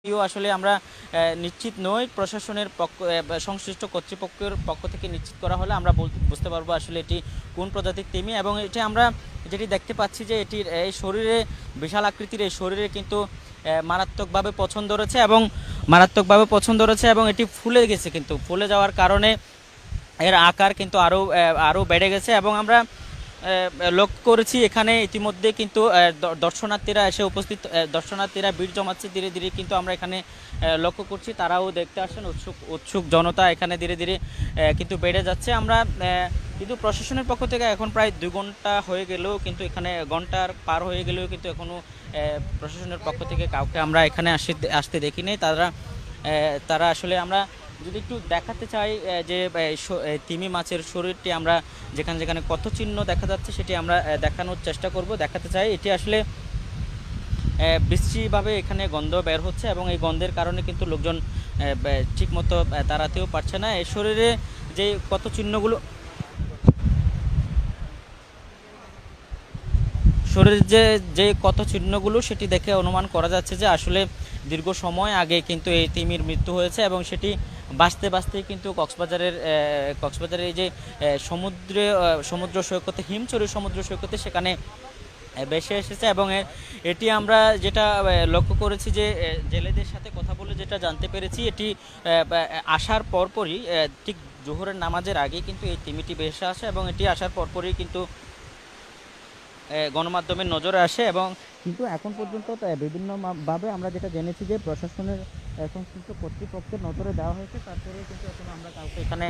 আসলে আমরা নিশ্চিত নই। প্রশাসনের পক্ষ সংশ্লিষ্ট কর্তৃপক্ষের পক্ষ থেকে নিশ্চিত করা হলে আমরা বুঝতে পারবো আসলে এটি কোন প্রজাতির তিমি। এবং এটি আমরা যেটি দেখতে পাচ্ছি যে এটির এই শরীরে বিশাল আকৃতির এই শরীরে কিন্তু মারাত্মকভাবে পছন্দ রয়েছে এবং এটি ফুলে গেছে, কিন্তু ফুলে যাওয়ার কারণে এর আকার কিন্তু আরও বেড়ে গেছে। এবং আমরা লক্ষ্য করেছি এখানে ইতিমধ্যে কিন্তু দর্শনার্থীরা এসে উপস্থিত, দর্শনার্থীরা ভিড় জমাচ্ছে ধীরে ধীরে, কিন্তু আমরা এখানে লক্ষ্য করছি তারাও দেখতে আসেন। উৎসুক জনতা এখানে ধীরে ধীরে কিন্তু বেড়ে যাচ্ছে। আমরা কিন্তু প্রশাসনের পক্ষ থেকে এখন প্রায় 2 ঘন্টা হয়ে গেলেও কিন্তু এখানে ঘন্টার পার হয়ে গেলেও কিন্তু এখনও প্রশাসনের পক্ষ থেকে কাউকে আমরা এখানে আসতে দেখিনি। তারা আসলে আমরা যদি একটু দেখাতে চাই যে তিমি মাছের শরীরটি আমরা যেখানে যেখানে কত চিহ্ন দেখা যাচ্ছে সেটি আমরা দেখানোর চেষ্টা করব, দেখাতে চাই। এটি আসলে বিশ্রীভাবে এখানে গন্ধ বের হচ্ছে এবং এই গন্ধের কারণে কিন্তু লোকজন ঠিকমতো দাঁড়াতেও পারছে না। এই শরীরে যে কত চিহ্নগুলো শরীরের যে কত চিহ্নগুলো সেটি দেখে অনুমান করা যাচ্ছে যে আসলে দীর্ঘ সময় আগে কিন্তু এই তিমির মৃত্যু হয়েছে এবং সেটি বাঁচতে কিন্তু কক্সবাজারের এই যে সমুদ্র সৈকতে, হিমছড়ি সমুদ্র সৈকতে সেখানে বেশি এসেছে। এবং এটি আমরা যেটা লক্ষ্য করেছি যে জেলেদের সাথে কথা বলে যেটা জানতে পেরেছি, এটি আসার পরপরই ঠিক জোহরের নামাজের আগেই কিন্তু এই তিমিটি ভেসে আসে এবং এটি আসার পরপরই কিন্তু গণমাধ্যমের নজরে আসে। এবং কিন্তু এখন পর্যন্ত বিভিন্নভাবে আমরা যেটা জেনেছি যে প্রশাসনের সংশ্লিষ্ট কর্তৃপক্ষের নজরে দেওয়া হয়েছে, তারপরেও কিন্তু এখনো আমরা কাউকে এখানে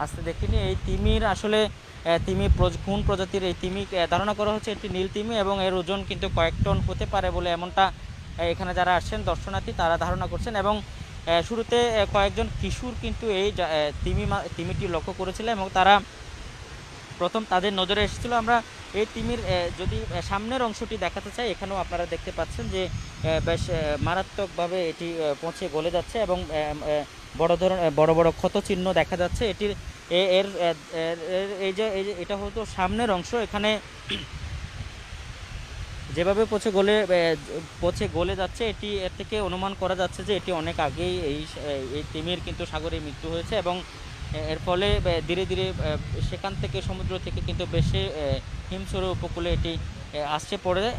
আসতে দেখিনি। এই তিমির আসলে কোন প্রজাতির এই তিমি ধারণা করা হচ্ছে এটি নীল তিমি এবং এর ওজন কিন্তু কয়েক টন হতে পারে বলে এমনটা এখানে যারা আসছেন দর্শনার্থী তারা ধারণা করছেন। এবং শুরুতে কয়েকজন কিশোর কিন্তু এই তিমিটি লক্ষ্য করেছিলেন এবং তারা প্রথম তাদের নজরে এসেছিল। আমরা এই তিমির যদি সামনের অংশটি দেখাতে চাই, এখানেও আপনারা দেখতে পাচ্ছেন যে বেশ মারাত্মকভাবে এটি পচে গলে যাচ্ছে এবং বড় বড় ক্ষত চিহ্ন দেখা যাচ্ছে। এটির এর এই যে এটা হতো সামনের অংশ। এখানে যেভাবে পচে গলে যাচ্ছে এর থেকে অনুমান করা যাচ্ছে যে এটি অনেক আগেই এই তিমির কিন্তু সাগরে মৃত্যু হয়েছে এবং এর ফলে ধীরে ধীরে সেখান থেকে সমুদ্র থেকে কিন্তু বেশি হিমছড়ি উপকূলে এটি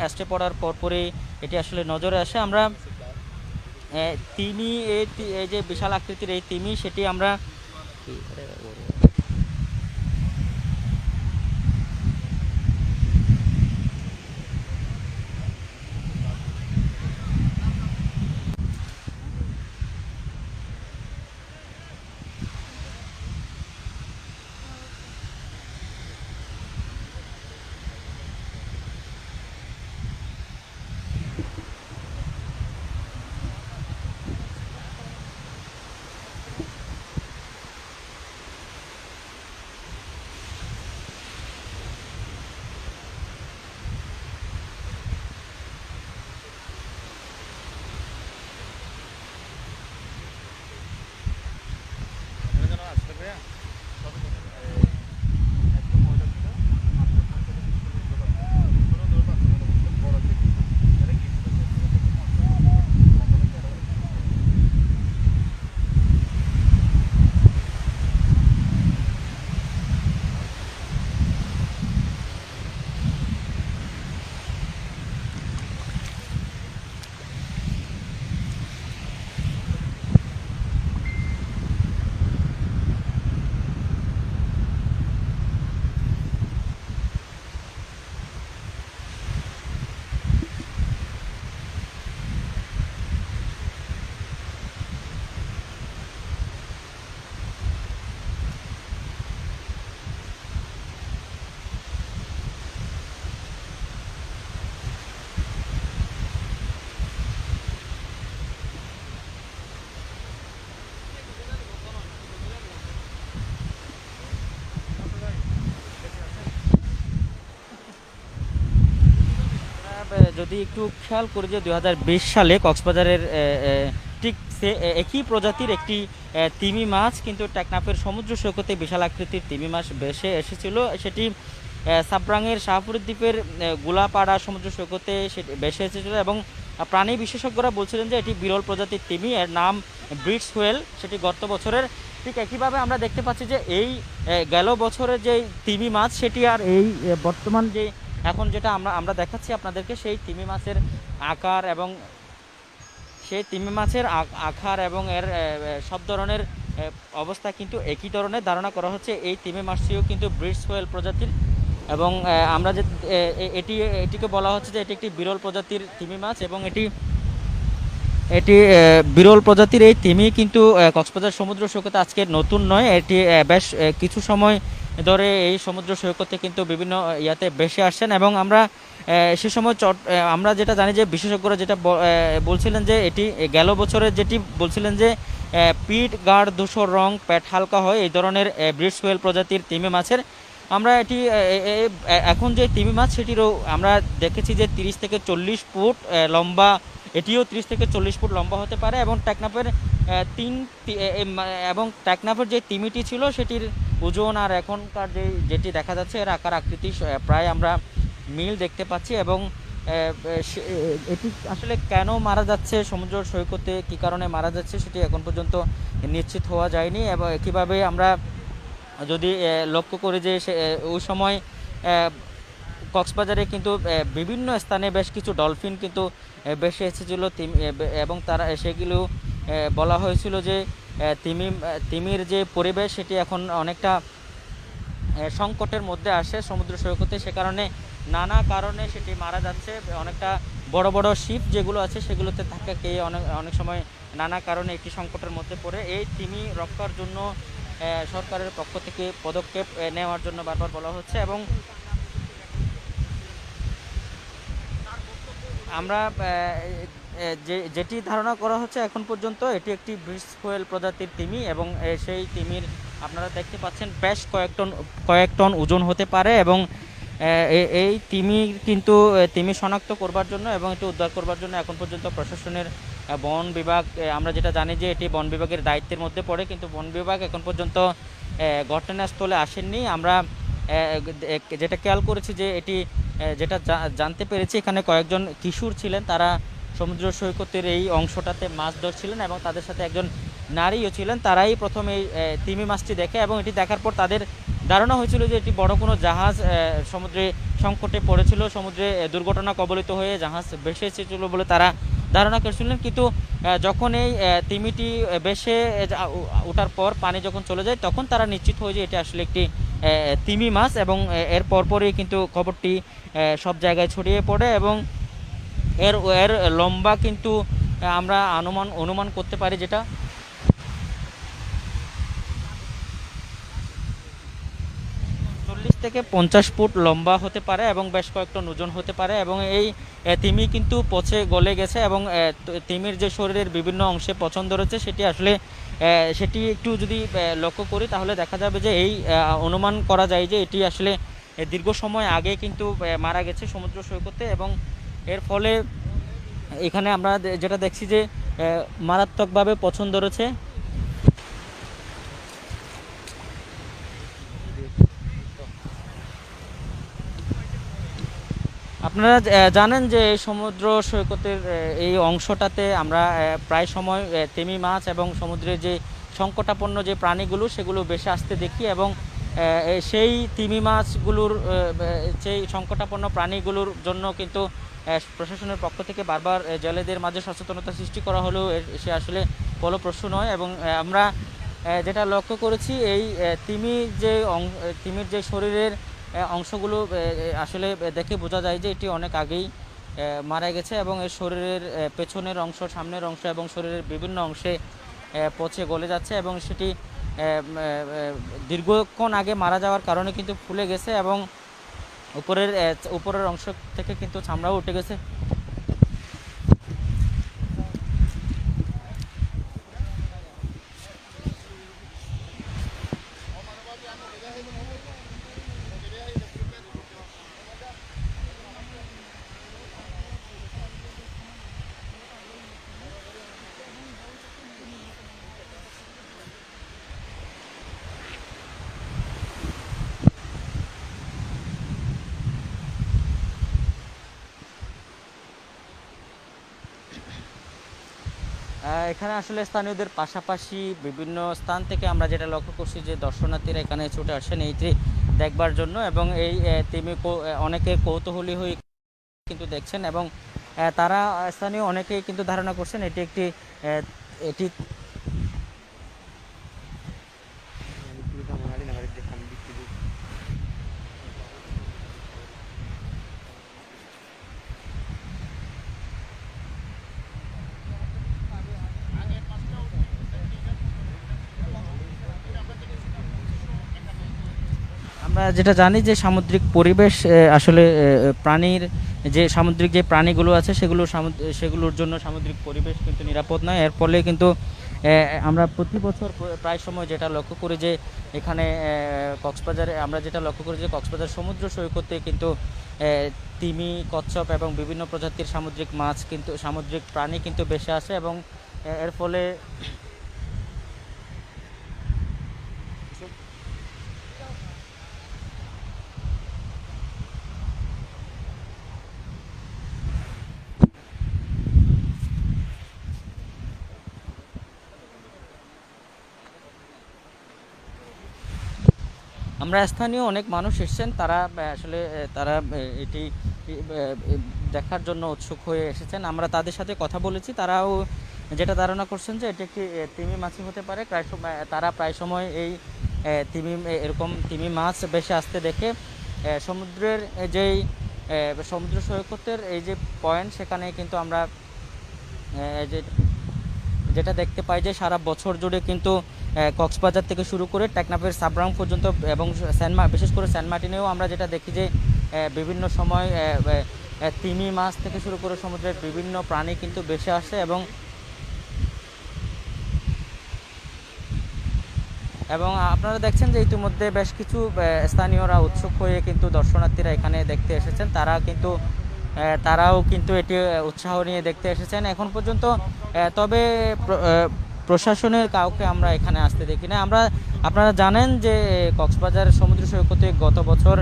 আসতে পড়ার পরপরই এটি আসলে নজরে আসে। আমরা তিমি এই যে বিশাল আকৃতির এই তিমি সেটি আমরা যদি একটু খেয়াল করি যে 2020 সালে কক্সবাজারের ঠিক একই প্রজাতির একটি তিমি মাছ কিন্তু টেকনাফের সমুদ্র সৈকতে বিশাল আকৃতির তিমি মাছ ভেসে এসেছিল। সেটি সাবরাঙের শাহপুর দ্বীপের গোলাপাড়া সমুদ্র সৈকতে সেটি ভেসে এসেছিল এবং প্রাণী বিশেষজ্ঞরা বলছিলেন যে এটি বিরল প্রজাতির তিমি, এর নাম ব্রিটস হোয়েল, সেটি গত বছরের। ঠিক একইভাবে আমরা দেখতে পাচ্ছি যে এই গেল বছরের যে তিমি মাছ সেটি আর এই বর্তমান যে এখন যেটা আমরা আমরা দেখাচ্ছি আপনাদেরকে, সেই তিমি মাছের আকার এবং সেই তিমি মাছের আকার এবং এর সব ধরনের অবস্থা কিন্তু একই ধরনের। ধারণা করা হচ্ছে এই তিমি মাছটিও কিন্তু ব্রিটস হোয়েল প্রজাতির, এবং আমরা যে এটিকে বলা হচ্ছে যে এটি একটি বিরল প্রজাতির তিমি মাছ, এবং এটি এটি বিরল প্রজাতির এই তিমি কিন্তু কক্সবাজার সমুদ্র সৈকতে আজকে নতুন নয়, এটি বেশ কিছু সময় ধরে এই সমুদ্র সৈকতে কিন্তু বিভিন্ন ইয়াতে ভেসে আসছেন। এবং আমরা সে সময় আমরা যেটা জানি যে বিশেষজ্ঞরা যেটা বলছিলেন যে এটি গেল বছরের যেটি বলছিলেন যে পিঠ গাঢ় ধূসর রং, পেট হালকা হয়, এই ধরনের ব্রিটস হোয়েল প্রজাতির তিমি মাছের আমরা এটি এখন যে তিমি মাছ সেটিরও আমরা দেখেছি যে 30 থেকে 40 ফুট লম্বা, এটিও 30 থেকে 40 ফুট লম্বা হতে পারে। এবং টেকনাফের এবং টেকনাফের যে তিমিটি ছিল সেটির ওজন আর এখনকার যেটি দেখা যাচ্ছে এর আকার আকৃতি প্রায় আমরা মিল দেখতে পাচ্ছি। এবং এটি আসলে কেন মারা যাচ্ছে সমুদ্র সৈকতে, কী কারণে মারা যাচ্ছে সেটি এখন পর্যন্ত নিশ্চিত হওয়া যায়নি। এবং কীভাবে আমরা যদি লক্ষ্য করি যে ওই সময় কক্সবাজারে কিন্তু বিভিন্ন স্থানে বেশ কিছু ডলফিন কিন্তু ভেসে এসেছিল, এবং তারা সেগুলো বলা হয়েছিল যে তিমির যে পরিবেশ সেটি এখন অনেকটা সংকটের মধ্যে আসে সমুদ্র সৈকতে, সে কারণে নানা কারণে সেটি মারা যাচ্ছে। অনেকটা বড় বড় শিপ যেগুলো আছে সেগুলোতে থাকা কে অনেক সময় নানা কারণে একটি সংকটের মধ্যে পড়ে। এই তিমি রক্ষার জন্য সরকারের পক্ষ থেকে পদক্ষেপ নেওয়ার জন্য বারবার বলা হচ্ছে। এবং আমরা যেটি ধারণা করা হচ্ছে এখন পর্যন্ত এটি একটি ব্রিটস হোয়েল প্রজাতির তিমি, এবং সেই তিমির আপনারা দেখতে পাচ্ছেন বেশ কয়েক টন ওজন হতে পারে। এবং এই তিমি শনাক্ত করবার জন্য এবং এটি উদ্ধার করবার জন্য এখন পর্যন্ত প্রশাসনের বন বিভাগ, আমরা যেটা জানি যে এটি বন বিভাগের দায়িত্বের মধ্যে পড়ে, কিন্তু বন বিভাগ এখন পর্যন্ত ঘটনাস্থলে আসেননি। আমরা যেটা খেয়াল করেছি যে এটি যেটা জানতে পেরেছি এখানে কয়েকজন কিশোর ছিলেন, তারা সমুদ্র সৈকতের এই অংশটাতে মাছ ধরছিলেন এবং তাদের সাথে একজন নারীও ছিলেন। তারাই প্রথমে এই তিমি মাছটি দেখে, এবং এটি দেখার পর তাদের ধারণা হয়েছিল যে এটি বড় কোনো জাহাজ সমুদ্রে সংকটে পড়েছিল, সমুদ্রে দুর্ঘটনা কবলিত হয়ে জাহাজ ভেসে এসেছিল বলে তারা ধারণা করেছিলেন। কিন্তু যখন এই তিমিটি ভেসে ওঠার পর পানি যখন চলে যায় তখন তারা নিশ্চিত হয় যে এটি আসলে একটি তিমি মাছ, এবং এর পরপরই কিন্তু খবরটি সব জায়গায় ছড়িয়ে পড়ে। এবং এর এর লম্বা কিন্তু আমরা অনুমান করতে পারি যেটা 40 থেকে 50 ফুট লম্বা হতে পারে এবং বেশ কয়েকটা ওজন হতে পারে। এবং এই তিমি কিন্তু পচে গলে গেছে, এবং তিমির যে শরীরের বিভিন্ন অংশে পচন ধরেছে সেটি একটু যদি লক্ষ্য করি তাহলে দেখা যাবে যে এই অনুমান করা যায় যে এটি আসলে দীর্ঘ সময় আগে কিন্তু মারা গেছে সমুদ্র সৈকতে। এবং এর ফলে এখানে আমরা যেটা দেখছি যে মারাত্মকভাবে পচন ধরেছে। আপনারা জানেন যে সমুদ্র সৈকতের এই অংশটাতে আমরা প্রায় সময় তিমি মাছ এবং সমুদ্রের যে সংকটাপন্ন যে প্রাণীগুলো সেগুলো বেশি আসতে দেখি, এবং সেই তিমি মাছগুলোর সেই সংকটাপন্ন প্রাণীগুলোর জন্য কিন্তু প্রশাসনের পক্ষ থেকে বারবার জেলেদের মাঝে সচেতনতা সৃষ্টি করা হলেও সে আসলে ফলপ্রসূ নয়। এবং আমরা যেটা লক্ষ্য করেছি এই তিমির যে শরীরের অংশগুলো আসলে দেখে বোঝা যায় যে এটি অনেক আগেই মারা গেছে, এবং এর শরীরের পেছনের অংশ, সামনের অংশ এবং শরীরের বিভিন্ন অংশে পচে গলে যাচ্ছে, এবং সেটি দীর্ঘক্ষণ আগে মারা যাওয়ার কারণে কিন্তু ফুলে গেছে, এবং উপরের অংশ থেকে কিন্তু চামড়াও উঠে গেছে। এখানে আসলে স্থানীয়দের পাশাপাশি বিভিন্ন স্থান থেকে আমরা যেটা লক্ষ্য করছি যে দর্শনার্থীরা এখানে ছুটে আসেন এইটি দেখবার জন্য, এবং এই তিমি অনেকে কৌতূহলী হয়ে কিন্তু দেখছেন, এবং তারা স্থানীয় অনেকেই কিন্তু ধারণা করছেন এটি একটি এটি আমরা যেটা জানি যে সামুদ্রিক পরিবেশ আসলে প্রাণীর যে সামুদ্রিক যে প্রাণীগুলো আছে সেগুলোর জন্য সামুদ্রিক পরিবেশ কিন্তু নিরাপদ নয়। এর ফলে কিন্তু আমরা প্রতি বছর প্রায় সময় যেটা লক্ষ্য করি যে এখানে কক্সবাজারে আমরা যেটা লক্ষ্য করি যে কক্সবাজার সমুদ্র সৈকতে কিন্তু তিমি, কচ্ছপ এবং বিভিন্ন প্রজাতির সামুদ্রিক মাছ কিন্তু সামুদ্রিক প্রাণী কিন্তু ভেসে আসে, এবং এর ফলে আমরা স্থানীয় অনেক মানুষ এসেছেন, তারা আসলে তারা এটি দেখার জন্য উৎসুক হয়ে এসেছেন। আমরা তাদের সাথে কথা বলেছি, তারাও যেটা ধারণা করছেন যে এটি একটি তিমি মাছই হতে পারে। প্রায় সময় তারা প্রায় সময় এই তিমি এরকম তিমি মাছ বেশি আসতে দেখে সমুদ্রের যেই সমুদ্র সৈকতের এই যে পয়েন্ট সেখানে কিন্তু আমরা যে যেটা দেখতে পাই যে সারা বছর জুড়ে কিন্তু কক্সবাজার থেকে শুরু করে টেকনাফের সাবরাং পর্যন্ত এবং বিশেষ করে সেন্ট মার্টিনেও আমরা যেটা দেখি যে বিভিন্ন সময় তিমি মাছ থেকে শুরু করে সমুদ্রের বিভিন্ন প্রাণী কিন্তু বেশি আসে, এবং আপনারা দেখছেন যে ইতিমধ্যে বেশ কিছু স্থানীয়রা উৎসুক হয়ে কিন্তু দর্শনার্থীরা এখানে দেখতে এসেছেন, তারাও কিন্তু এটি উৎসাহ নিয়ে দেখতে এসেছেন এখন পর্যন্ত। তবে প্রশাসনের কাউকে আমরা এখানে আসতে দেখি না। আপনারা জানেন যে কক্সবাজার সমুদ্র সৈকতে গত বছর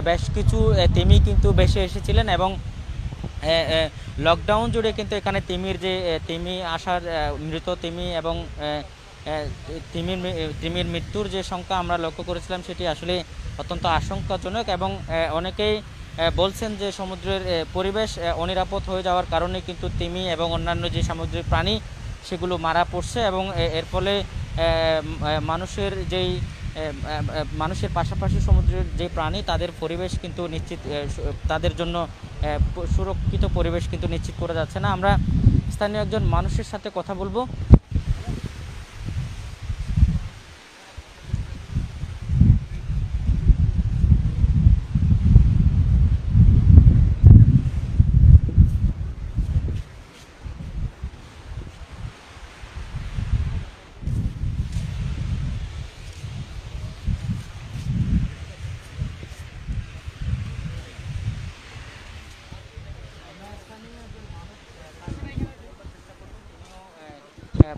বেশ কিছু তিমি কিন্তু বেশি এসেছিলেন, এবং লকডাউন জুড়ে কিন্তু এখানে তিমি আসার মৃত তিমি এবং তিমির মৃত্যুর যে সংখ্যা আমরা লক্ষ্য করেছিলাম সেটি আসলে অত্যন্ত আশঙ্কাজনক, এবং অনেকেই বলছেন যে সমুদ্রের পরিবেশ অনিরাপদ হয়ে যাওয়ার কারণে কিন্তু তিমি এবং অন্যান্য যে সামুদ্রিক প্রাণী সেগুলো মারা পড়ছে, এবং এর ফলে মানুষের পাশাপাশি সমুদ্রের যে প্রাণী তাদের পরিবেশ কিন্তু তাদের জন্য সুরক্ষিত পরিবেশ কিন্তু নিশ্চিত করা যাচ্ছে না। আমরা স্থানীয় একজন মানুষের সাথে কথা বলবো।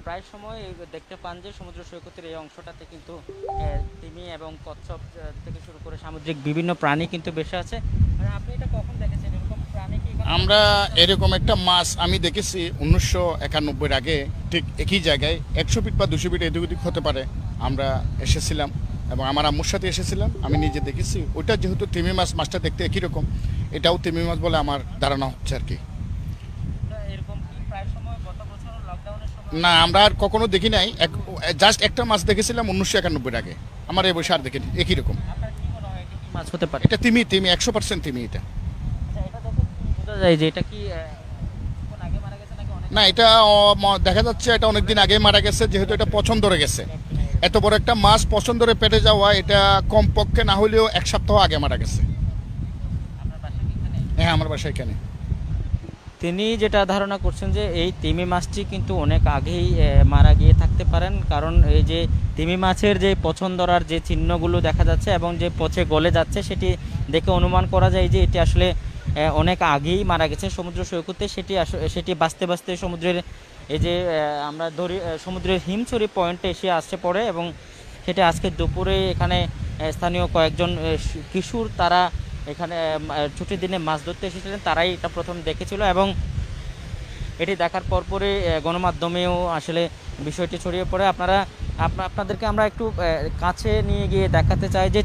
প্রায় সময় দেখতে পান যে সমুদ্র সৈকতের এই অংশটাতে কিন্তু তিমি এবং কচ্ছপ থেকে শুরু করে সামুদ্রিক বিভিন্ন প্রাণী কিন্তু বেশি আছে। আপনি এটা কখন দেখেছেন এরকম প্রাণী? আমরা এরকম একটা মাছ আমি দেখেছি 1991 আগে, ঠিক একই জায়গায় 100 ফিট বা 200 ফিট এদিক ওদিক হতে পারে। আমরা এসেছিলাম এবং আমার আম্মুর সাথে এসেছিলাম, আমি নিজে দেখেছি। ওইটা যেহেতু তিমি মাছটা দেখতে একই রকম, এটাও তিমি মাছ বলে আমার ধারণা হচ্ছে আর কি। না, আমরা আর কখনো দেখি নাই, জাস্ট একটা মাছ দেখেছিলাম 1991 আগে। আমার এই বয়সে আর দেখিনি একই রকম মাছ হতে পারে। এটা তিমি 100% তিমি। এটা না, এটা দেখা যাচ্ছে এটা অনেকদিন আগে মারা গেছে, যেহেতু এটা পছন্দ ধরে গেছে। এত বড় একটা মাছ পছন্দ ধরে পেটে যাওয়া, এটা কমপক্ষে না হলেও 1 সপ্তাহ আগে মারা গেছে। হ্যাঁ, আমার বাসা এখানে। তিনি যেটা ধারণা করছেন যে এই তিমি মাছটি কিন্তু অনেক আগেই মারা গিয়ে থাকতে পারেন, কারণ এই যে তিমি মাছের যে পছন্দরার যে চিহ্নগুলো দেখা যাচ্ছে এবং যে পচে গলে যাচ্ছে সেটি দেখে অনুমান করা যায় যে এটি আসলে অনেক আগেই মারা গেছে সমুদ্র সৈকতে। সেটি বাঁচতে বাঁচতে সমুদ্রের এই যে আমরা ধরি সমুদ্রের হিমছড়ি পয়েন্টে এসে আসছে পড়ে, এবং সেটি আজকে দুপুরে এখানে স্থানীয় কয়েকজন কিশোর তারা এখানে ছুটির দিনে মাছ ধরতে এসেছিলেন, তারাই এটা প্রথম দেখেছিল, এবং এটি দেখার পরপরই গণমাধ্যমেও আসলে বিষয়টি ছড়িয়ে পড়ে। আপনাদেরকে আমরা একটু কাছে নিয়ে গিয়ে দেখাতে চাই যে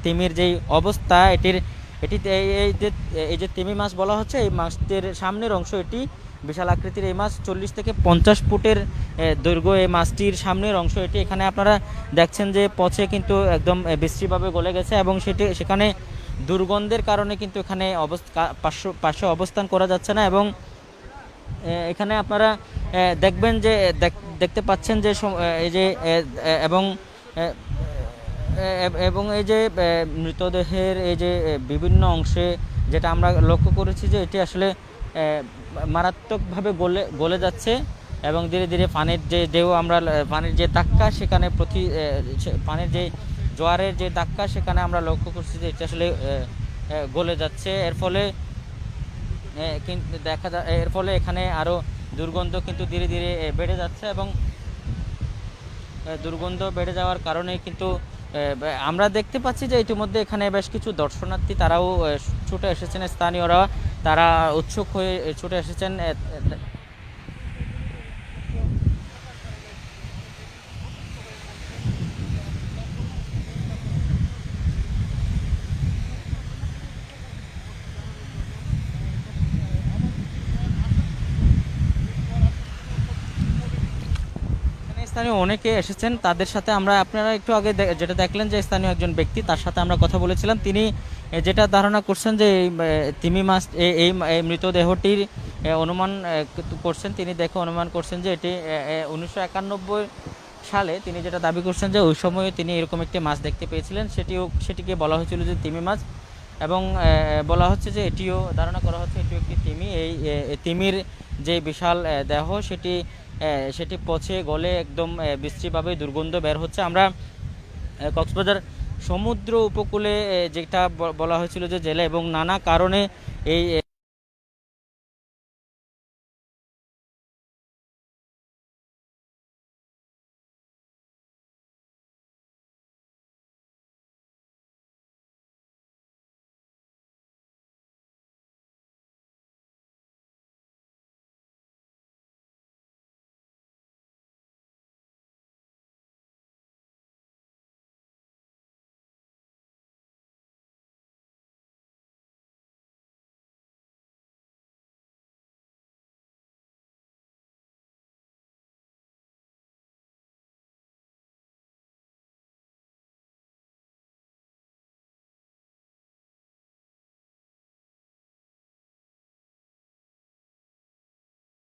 তিমির যেই অবস্থা এটি এই যে তিমি মাছ বলা হচ্ছে, এই মাছটির সামনের অংশ এটি বিশাল আকৃতির। এই মাছ 40 থেকে 50 ফুটের দৈর্ঘ্য এই মাছটির সামনের অংশ এটি। এখানে আপনারা দেখছেন যে পচে কিন্তু একদম বিশ্রীভাবে গলে গেছে এবং সেখানে দুর্গন্ধের কারণে কিন্তু এখানে পাশে অবস্থান করা যাচ্ছে না। এবং এখানে আপনারা দেখবেন যে দেখতে পাচ্ছেন যে এই যে এবং এবং এই যে মৃতদেহের এই যে বিভিন্ন অংশে যেটা আমরা লক্ষ্য করেছি যে এটি আসলে মারাত্মকভাবে গলে যাচ্ছে এবং ধীরে ধীরে পানির যে ঢেউ, আমরা পানির যে ধাক্কা সেখানে পানির যে জোয়ারের যে ধাক্কা সেখানে আমরা লক্ষ্য করছি যে এটি আসলে গলে যাচ্ছে। এর ফলে এখানে আরও দুর্গন্ধ কিন্তু ধীরে ধীরে বেড়ে যাচ্ছে এবং দুর্গন্ধ বেড়ে যাওয়ার কারণে কিন্তু আমরা দেখতে পাচ্ছি যে ইতিমধ্যে এখানে বেশ কিছু দর্শনার্থী তারাও ছুটে এসেছেন, স্থানীয়রা তারা উৎসুক হয়ে ছুটে এসেছেন। স্থানীয় অনেকে এসেছেন, তাদের সাথে আপনারা একটু আগে যেটা দেখলেন যে স্থানীয় একজন ব্যক্তি, তার সাথে আমরা কথা বলেছিলাম। তিনি যেটা ধারণা করছেন যে এই তিমি মাছ এই মৃতদেহটির অনুমান করছেন, তিনি দেখে অনুমান করছেন যে এটি 1991 সালে তিনি যেটা দাবি করছেন যে ওই সময়ে তিনি এরকম একটি মাছ দেখতে পেয়েছিলেন, সেটিকে বলা হয়েছিল যে তিমি মাছ। এবং বলা হচ্ছে যে এটিও ধারণা করা হচ্ছে এটিও একটি তিমি। এই তিমির যে বিশাল দেহ সেটি পচে গলে একদম বিশ্রীভাবে দুর্গন্ধ বের হচ্ছে। আমরা কক্সবাজার সমুদ্র উপকূলে যেটা বলা হয়েছিল যে জেলে এবং নানা কারণে এই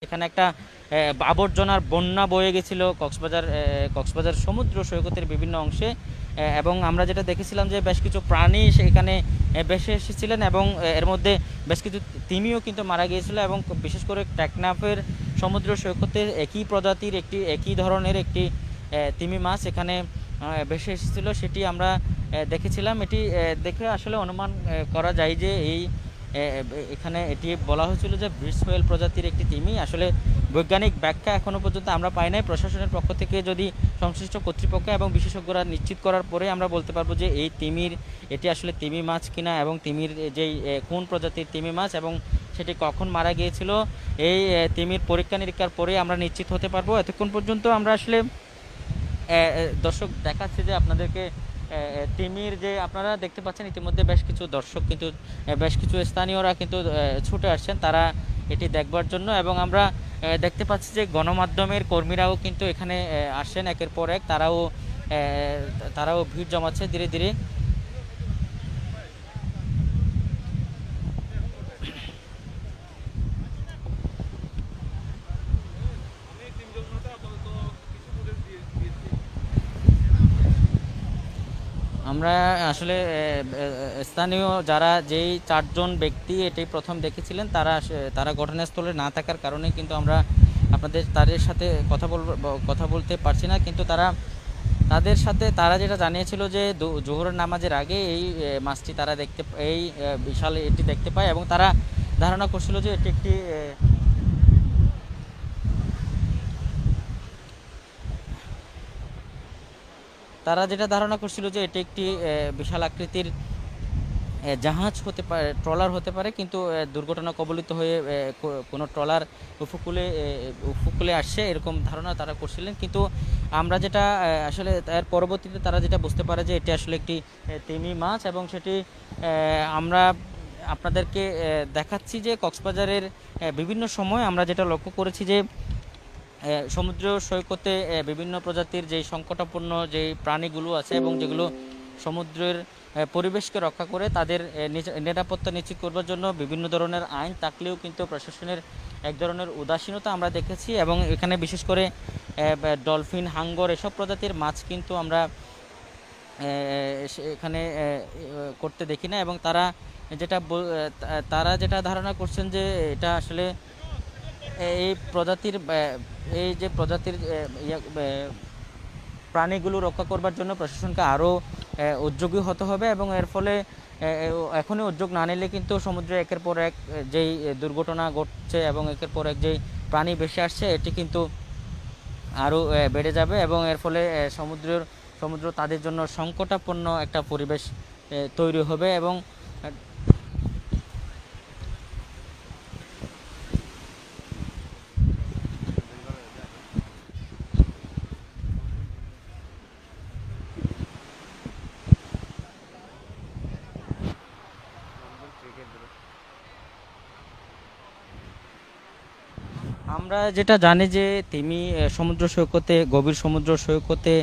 এখানে একটা আবর্জনার বন্যা বয়ে গেছিল কক্সবাজার সমুদ্র সৈকতের বিভিন্ন অংশে। এবং আমরা যেটা দেখেছিলাম যে বেশ কিছু প্রাণী সেখানে ভেসে এসেছিলেন এবং এর মধ্যে বেশ কিছু তিমিও কিন্তু মারা গিয়েছিল। এবং বিশেষ করে টেকনাফের সমুদ্র সৈকতের একই ধরনের একটি তিমি মাছ এখানে ভেসে এসেছিল, সেটি আমরা দেখেছিলাম। এটি দেখে আসলে অনুমান করা যায় যে এখানে এটি বলা হয়েছিল যে ব্রিজ হোয়েল প্রজাতির একটি তিমি। আসলে বৈজ্ঞানিক ব্যাখ্যা এখনও পর্যন্ত আমরা পাই নাই। প্রশাসনের পক্ষ থেকে যদি সংশ্লিষ্ট কর্তৃপক্ষ এবং বিশেষজ্ঞরা নিশ্চিত করার পরে আমরা বলতে পারবো যে এটি আসলে তিমি মাছ কিনা এবং তিমির যেই কোন প্রজাতির তিমি মাছ এবং সেটি কখন মারা গিয়েছিল, এই তিমির পরীক্ষা নিরীক্ষার পরে আমরা নিশ্চিত হতে পারবো। এতক্ষণ পর্যন্ত আমরা আসলে দর্শক দেখাচ্ছি যে আপনাদেরকে তিমির যে আপনারা দেখতে পাচ্ছেন ইতিমধ্যে বেশ কিছু দর্শক কিন্তু বেশ কিছু স্থানীয়রা কিন্তু ছুটে আসছেন তারা এটি দেখবার জন্য। এবং আমরা দেখতে পাচ্ছি যে গণমাধ্যমের কর্মীরাও কিন্তু এখানে আসছেন একের পর এক, তারাও ভিড় জমাচ্ছে ধীরে ধীরে। আমরা আসলে স্থানীয় যেই 4 জন ব্যক্তি এটি প্রথম দেখেছিলেন তারা ঘটনাস্থলে না থাকার কারণে কিন্তু আমরা তাদের সাথে কথা বলতে পারছি না। কিন্তু তাদের সাথে তারা যেটা জানিয়েছিল যে জোহরের নামাজের আগে এই মাছটি তারা বিশাল এটি দেখতে পায় এবং তারা ধারণা করছিল যে এটি একটি বিশাল আকৃতির জাহাজ হতে পারে, ট্রলার হতে পারে, কিন্তু দুর্ঘটনা কবলিত হয়ে কোনো ট্রলার উপকূলে আসছে এরকম ধারণা তারা করছিলেন। কিন্তু আমরা যেটা আসলে এর পরবর্তীতে তারা যেটা বুঝতে পারে যে এটি আসলে একটি তিমি মাছ, এবং সেটি আমরা আপনাদেরকে দেখাচ্ছি যে কক্সবাজারের বিভিন্ন সময় আমরা যেটা লক্ষ্য করেছি যে সমুদ্র সৈকতে বিভিন্ন প্রজাতির যেই সংকটাপন্ন যেই প্রাণীগুলো আছে এবং যেগুলো সমুদ্রের পরিবেশকে রক্ষা করে তাদের নিরাপত্তা নিশ্চিত করবার জন্য বিভিন্ন ধরনের আইন থাকলেও কিন্তু প্রশাসনের এক ধরনের উদাসীনতা আমরা দেখেছি। এবং এখানে বিশেষ করে ডলফিন, হাঙ্গর এসব প্রজাতির মাছ কিন্তু আমরা এখানে করতে দেখি না। এবং তারা যেটা ধারণা করছেন যে এটা আসলে এই প্রজাতির এই যে প্রজাতির প্রাণীগুলো রক্ষা করবার জন্য প্রশাসনকে আরও উদ্যোগী হতে হবে, এবং এর ফলে এখনই উদ্যোগ না নিলে কিন্তু সমুদ্রে একের পর এক যেই দুর্ঘটনা ঘটছে এবং একের পর এক যেই প্রাণী ভেসে আসছে এটি কিন্তু আরও বেড়ে যাবে, এবং এর ফলে সমুদ্র তাদের জন্য সংকটাপন্ন একটা পরিবেশ তৈরি হবে। এবং আমরা যেটা জানি যে তিমি গভীর সমুদ্র সৈকতে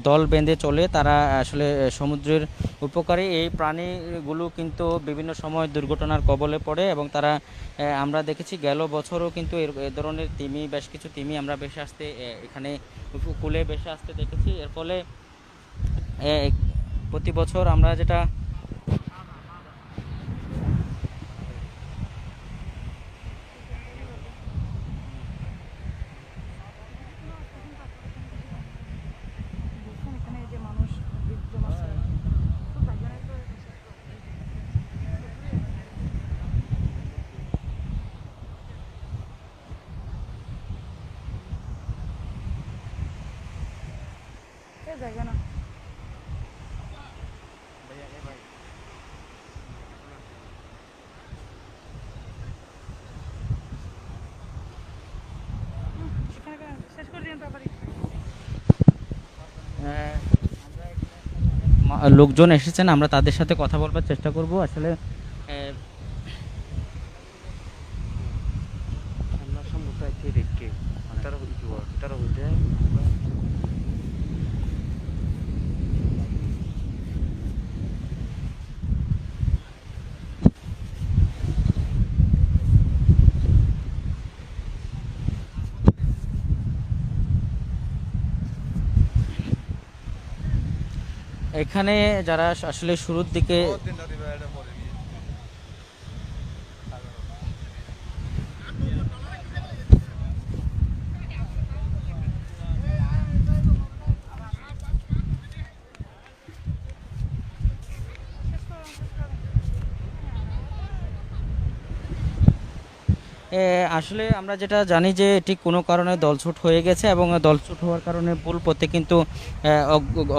দল বেঁধে চলে, তারা আসলে সমুদ্রের উপকারী এই প্রাণীগুলো কিন্তু বিভিন্ন সময় দুর্ঘটনার কবলে পড়ে, এবং তারা আমরা দেখেছি গেল বছরও কিন্তু এ ধরনের বেশ কিছু তিমি আমরা ভেসে আসতে এখানে উপকূলে ভেসে আসতে দেখেছি। এর ফলে প্রতি বছর আমরা যেটা জায়গা না শেষ করে দিন তাড়াতাড়ি। লোকজন এসেছেন, আমরা তাদের সাথে কথা বলবার চেষ্টা করব। আসলে এখানে যারা আসলে শুরুর দিকে আসলে আমরা যেটা জানি যে এটি কোনো কারণে দলছুট হয়ে গেছে, এবং দলছুট হওয়ার কারণে পুল পথে কিন্তু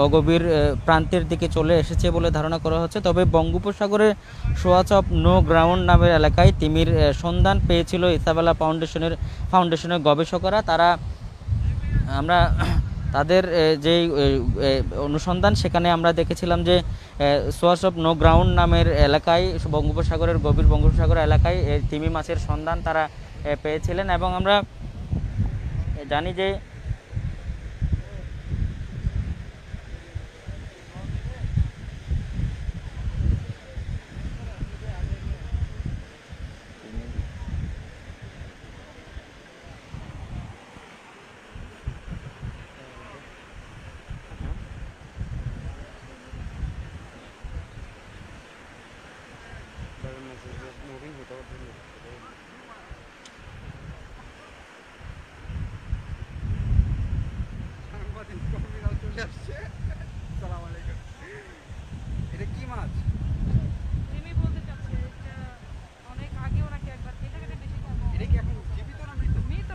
অগভীর প্রান্তের দিকে চলে এসেছে বলে ধারণা করা হচ্ছে। তবে বঙ্গোপসাগরের সোয়াচপ নো গ্রাউন্ড নামের এলাকায় তিমির সন্ধান পেয়েছিল ইসাবেলা ফাউন্ডেশনের গবেষকরা। আমরা তাদের যেই অনুসন্ধান সেখানে আমরা দেখেছিলাম যে সোয়ার্স অফ নো গ্রাউন্ড নামের এলাকায় গভীর বঙ্গোপসাগর এলাকায় তিমি মাছের সন্ধান তারা পেয়েছিলেন। এবং আমরা জানি যে এটা কি মাছ? তুমি বলতে চাচ্ছি এটা অনেক আগেও নাকি একবার এই জায়গাটা বেশি খাবো। এটা কি এখন জীবিত না মৃত? মৃত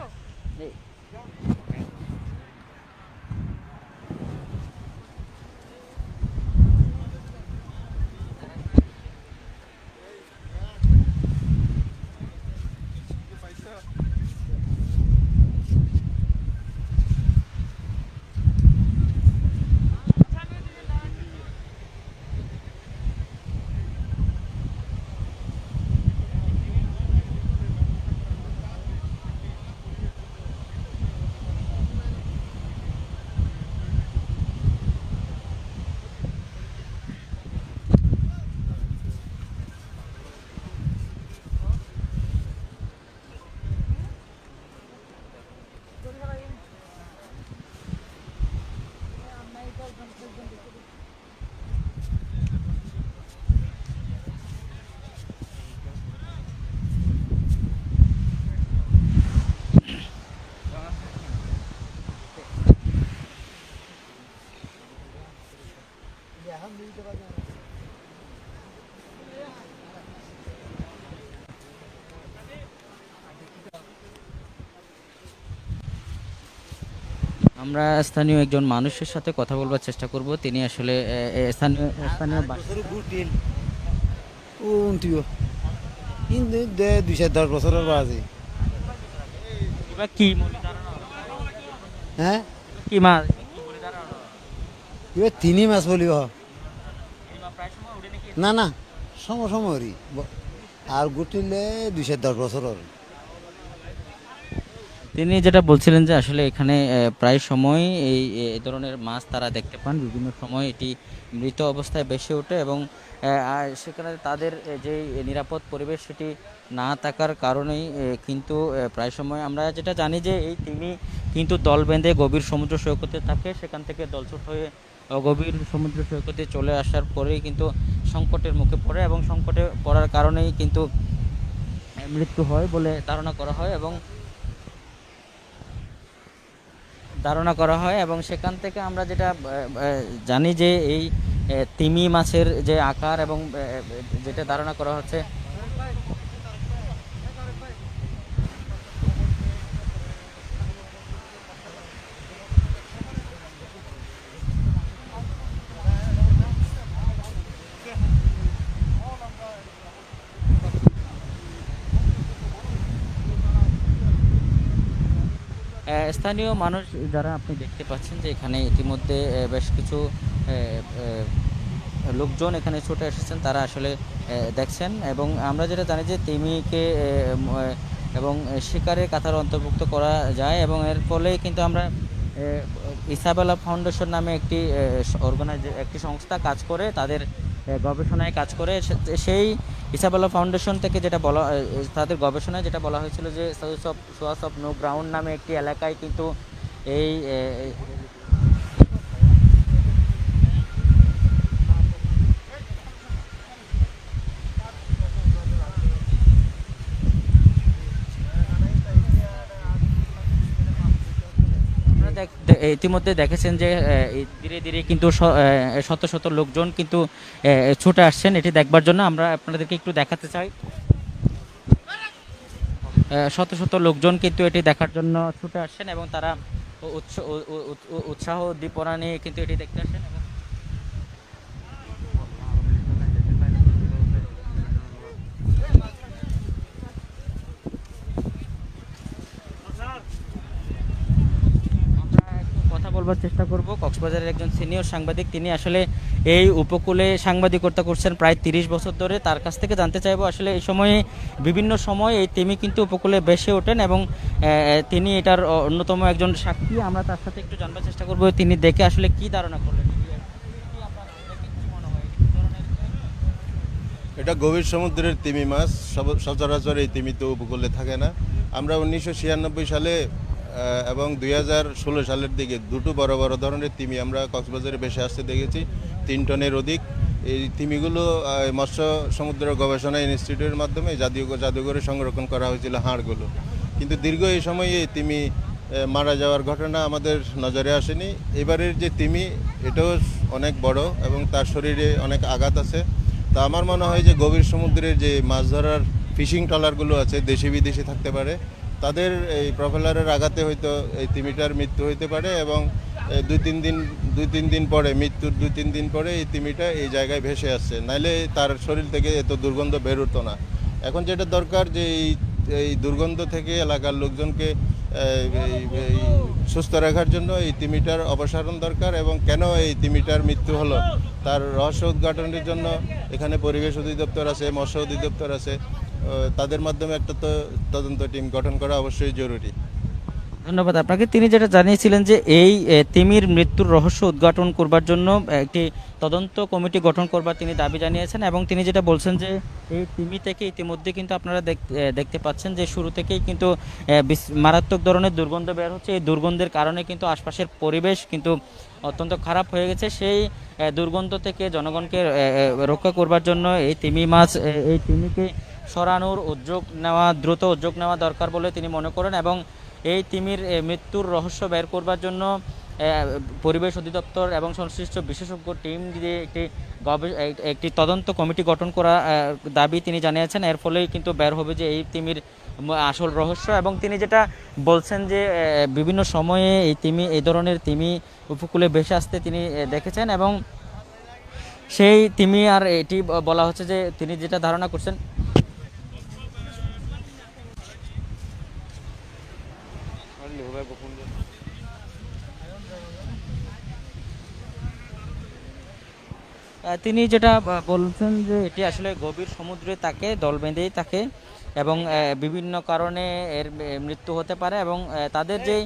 আমরা স্থানীয় একজন মানুষের সাথে কথা বলবার চেষ্টা করব, তিনি আসলে স্থানীয় স্থানীয় উনটিও কিন্তু 210 বছরের বাজে এবার কি মনে ধারণা হলো? হ্যাঁ কি মাছ কি বলে ধারণা হলো? এবার তিনি মাছ বলিব এই মাছ প্রায় সময় উঠে নাকি? না না সমরি আর গুটিলে 210 বছরের তিনি যেটা বলছিলেন যে আসলে এখানে প্রায় সময় এই ধরনের মাছ তারা দেখতে পান, বিভিন্ন সময় এটি মৃত অবস্থায় ভেসে ওঠে এবং আর সেখানে তাদের যে নিরাপদ পরিবেশ সেটি না থাকার কারণেই কিন্তু প্রায় সময় আমরা যেটা জানি যে এই তিমি কিন্তু দল বেঁধে গভীর সমুদ্র সৈকতে থাকে, সেখান থেকে দলছুট হয়ে গভীর সমুদ্র সৈকতে চলে আসার পরেই কিন্তু সংকটের মুখে পড়ে এবং সংকটে পড়ার কারণেই কিন্তু মৃত্যু হয় বলে ধারণা করা হয় এবং সেখান থেকে আমরা যেটা জানি যে এই তিমি মাছের যে আকার এবং যেটা ধারণা করা হচ্ছে স্থানীয় মানুষ যারা আপনি দেখতে পাচ্ছেন যে এখানে ইতিমধ্যে বেশ কিছু লোকজন এখানে ছুটে এসেছেন, তারা আসলে দেখছেন এবং আমরা যেটা জানি যে তিমিকে এবং শিকারের কাতারে অন্তর্ভুক্ত করা যায় এবং এর ফলে কিন্তু আমরা ইসাবেলা ফাউন্ডেশন নামে একটি সংস্থা কাজ করে, তাদের গবেষণায় কাজ করে। সেই ইসাবেলা ফাউন্ডেশন থেকে যেটা বলা তাদের গবেষণায় যেটা বলা হয়েছিল যে সোয়াস অফ নো গ্রাউন্ড নামে একটি এলাকায় কিন্তু এই ইতিমধ্যে দেখেছেন যে ধীরে ধীরে কিন্তু শত শত লোকজন কিন্তু ছুটে আসছেন এটি দেখবার জন্য। আমরা আপনাদেরকে একটু দেখাতে চাই, শত শত লোকজন কিন্তু এটি দেখার জন্য ছুটে আসছেন এবং তারা উৎসাহ উদ্দীপনা নিয়ে কিন্তু এটি দেখতে আসছেন এবং কথা বলবার চেষ্টা করব কক্সবাজারের একজন সিনিয়র সাংবাদিক, তিনি আসলে এই উপকূলে সাংবাদিকতা করছেন প্রায় 30 বছর ধরে। তার কাছ থেকে জানতে চাইবো আসলে এই সময়ে বিভিন্ন সময় এই তিমি কিন্তু উপকূলে ভেসে ওঠেন এবং তিনি এটার অন্যতম একজন সাক্ষী। আমরা তার সাথে একটু জানবার চেষ্টা করব তিনি দেখে আসলে কি ধারণা করলেন। এটা গভীর সমুদ্রের তিমি মাছ, সচরাচর এই তিমি তো উপকূলে থাকে না। আমরা 1996 সালে এবং 2016 সালের দিকে দুটো বড় বড় ধরনের তিমি আমরা কক্সবাজারে ভেসে আসতে দেখেছি, 3 টনের অধিক। এই তিমিগুলো মৎস্য সমুদ্র গবেষণা ইনস্টিটিউটের মাধ্যমে জাদুঘরে সংরক্ষণ করা হয়েছিল হাড়গুলো, কিন্তু দীর্ঘ এই সময় এই তিমি মারা যাওয়ার ঘটনা আমাদের নজরে আসেনি। এবারের যে তিমি এটাও অনেক বড় এবং তার শরীরে অনেক আঘাত আছে। তা আমার মনে হয় যে গভীর সমুদ্রের যে মাছ ধরার ফিশিং ট্রলারগুলো আছে, দেশি বিদেশি থাকতে পারে, তাদের এই প্রপেলারের আঘাতে হয়তো এই তিমিটার মৃত্যু হইতে পারে এবং 2-3 দিন পরে, মৃত্যুর 2-3 দিন পরে এই তিমিটা এই জায়গায় ভেসে আসছে, নাইলে তার শরীর থেকে এত দুর্গন্ধ বের হতো না। এখন যেটা দরকার যে এই দুর্গন্ধ থেকে এলাকার লোকজনকে এই সুস্থ রাখার জন্য এই তিমিটার অপসারণ দরকার এবং কেন এই তিমিটার মৃত্যু হলো তার রহস্য উদ্ঘাটনের জন্য এখানে পরিবেশ অধিদপ্তর আছে, মৎস্য অধিদপ্তর আছে, তাদের মাধ্যমে একটা তো তদন্ত টিম গঠন করা অবশ্যই জরুরি। ধন্যবাদ আপনাকে। তিনি যেটা জানিয়েছিলেন যে এই তিমির মৃত্যুর রহস্য উদ্ঘাটন করবার জন্য একটি তদন্ত কমিটি গঠন করবার তিনি দাবি জানিয়েছেন এবং তিনি যেটা বলছেন যে এই তিমি থেকে ইতিমধ্যে কিন্তু আপনারা দেখতে পাচ্ছেন যে শুরু থেকেই কিন্তু মারাত্মক ধরনের দুর্গন্ধ বের হচ্ছে। এই দুর্গন্ধের কারণে কিন্তু আশপাশের পরিবেশ কিন্তু অত্যন্ত খারাপ হয়ে গেছে। সেই দুর্গন্ধ থেকে জনগণকে রক্ষা করবার জন্য এই তিমিকে সরানোর দ্রুত উদ্যোগ নেওয়া দরকার বলে তিনি মনে করেন এবং এই তিমির মৃত্যুর রহস্য বের করবার জন্য পরিবেশ অধিদপ্তর এবং সংশ্লিষ্ট বিশেষজ্ঞ টিম দিয়ে একটি তদন্ত কমিটি গঠন করা দাবি তিনি জানিয়েছেন। এর ফলেই কিন্তু বের হবে যে এই তিমির আসল রহস্য। এবং তিনি যেটা বলছেন যে বিভিন্ন সময়ে এই ধরনের তিমি উপকূলে ভেসে আসতে তিনি দেখেছেন, এবং সেই তিমি আর এটি বলা হচ্ছে যে তিনি যেটা ধারণা করছেন তিনি যেটা বলছেন যে এটি আসলে গভীর সমুদ্রে থাকে, দল বেঁধেই থাকে, এবং বিভিন্ন কারণে এর মৃত্যু হতে পারে। এবং তাদের যেই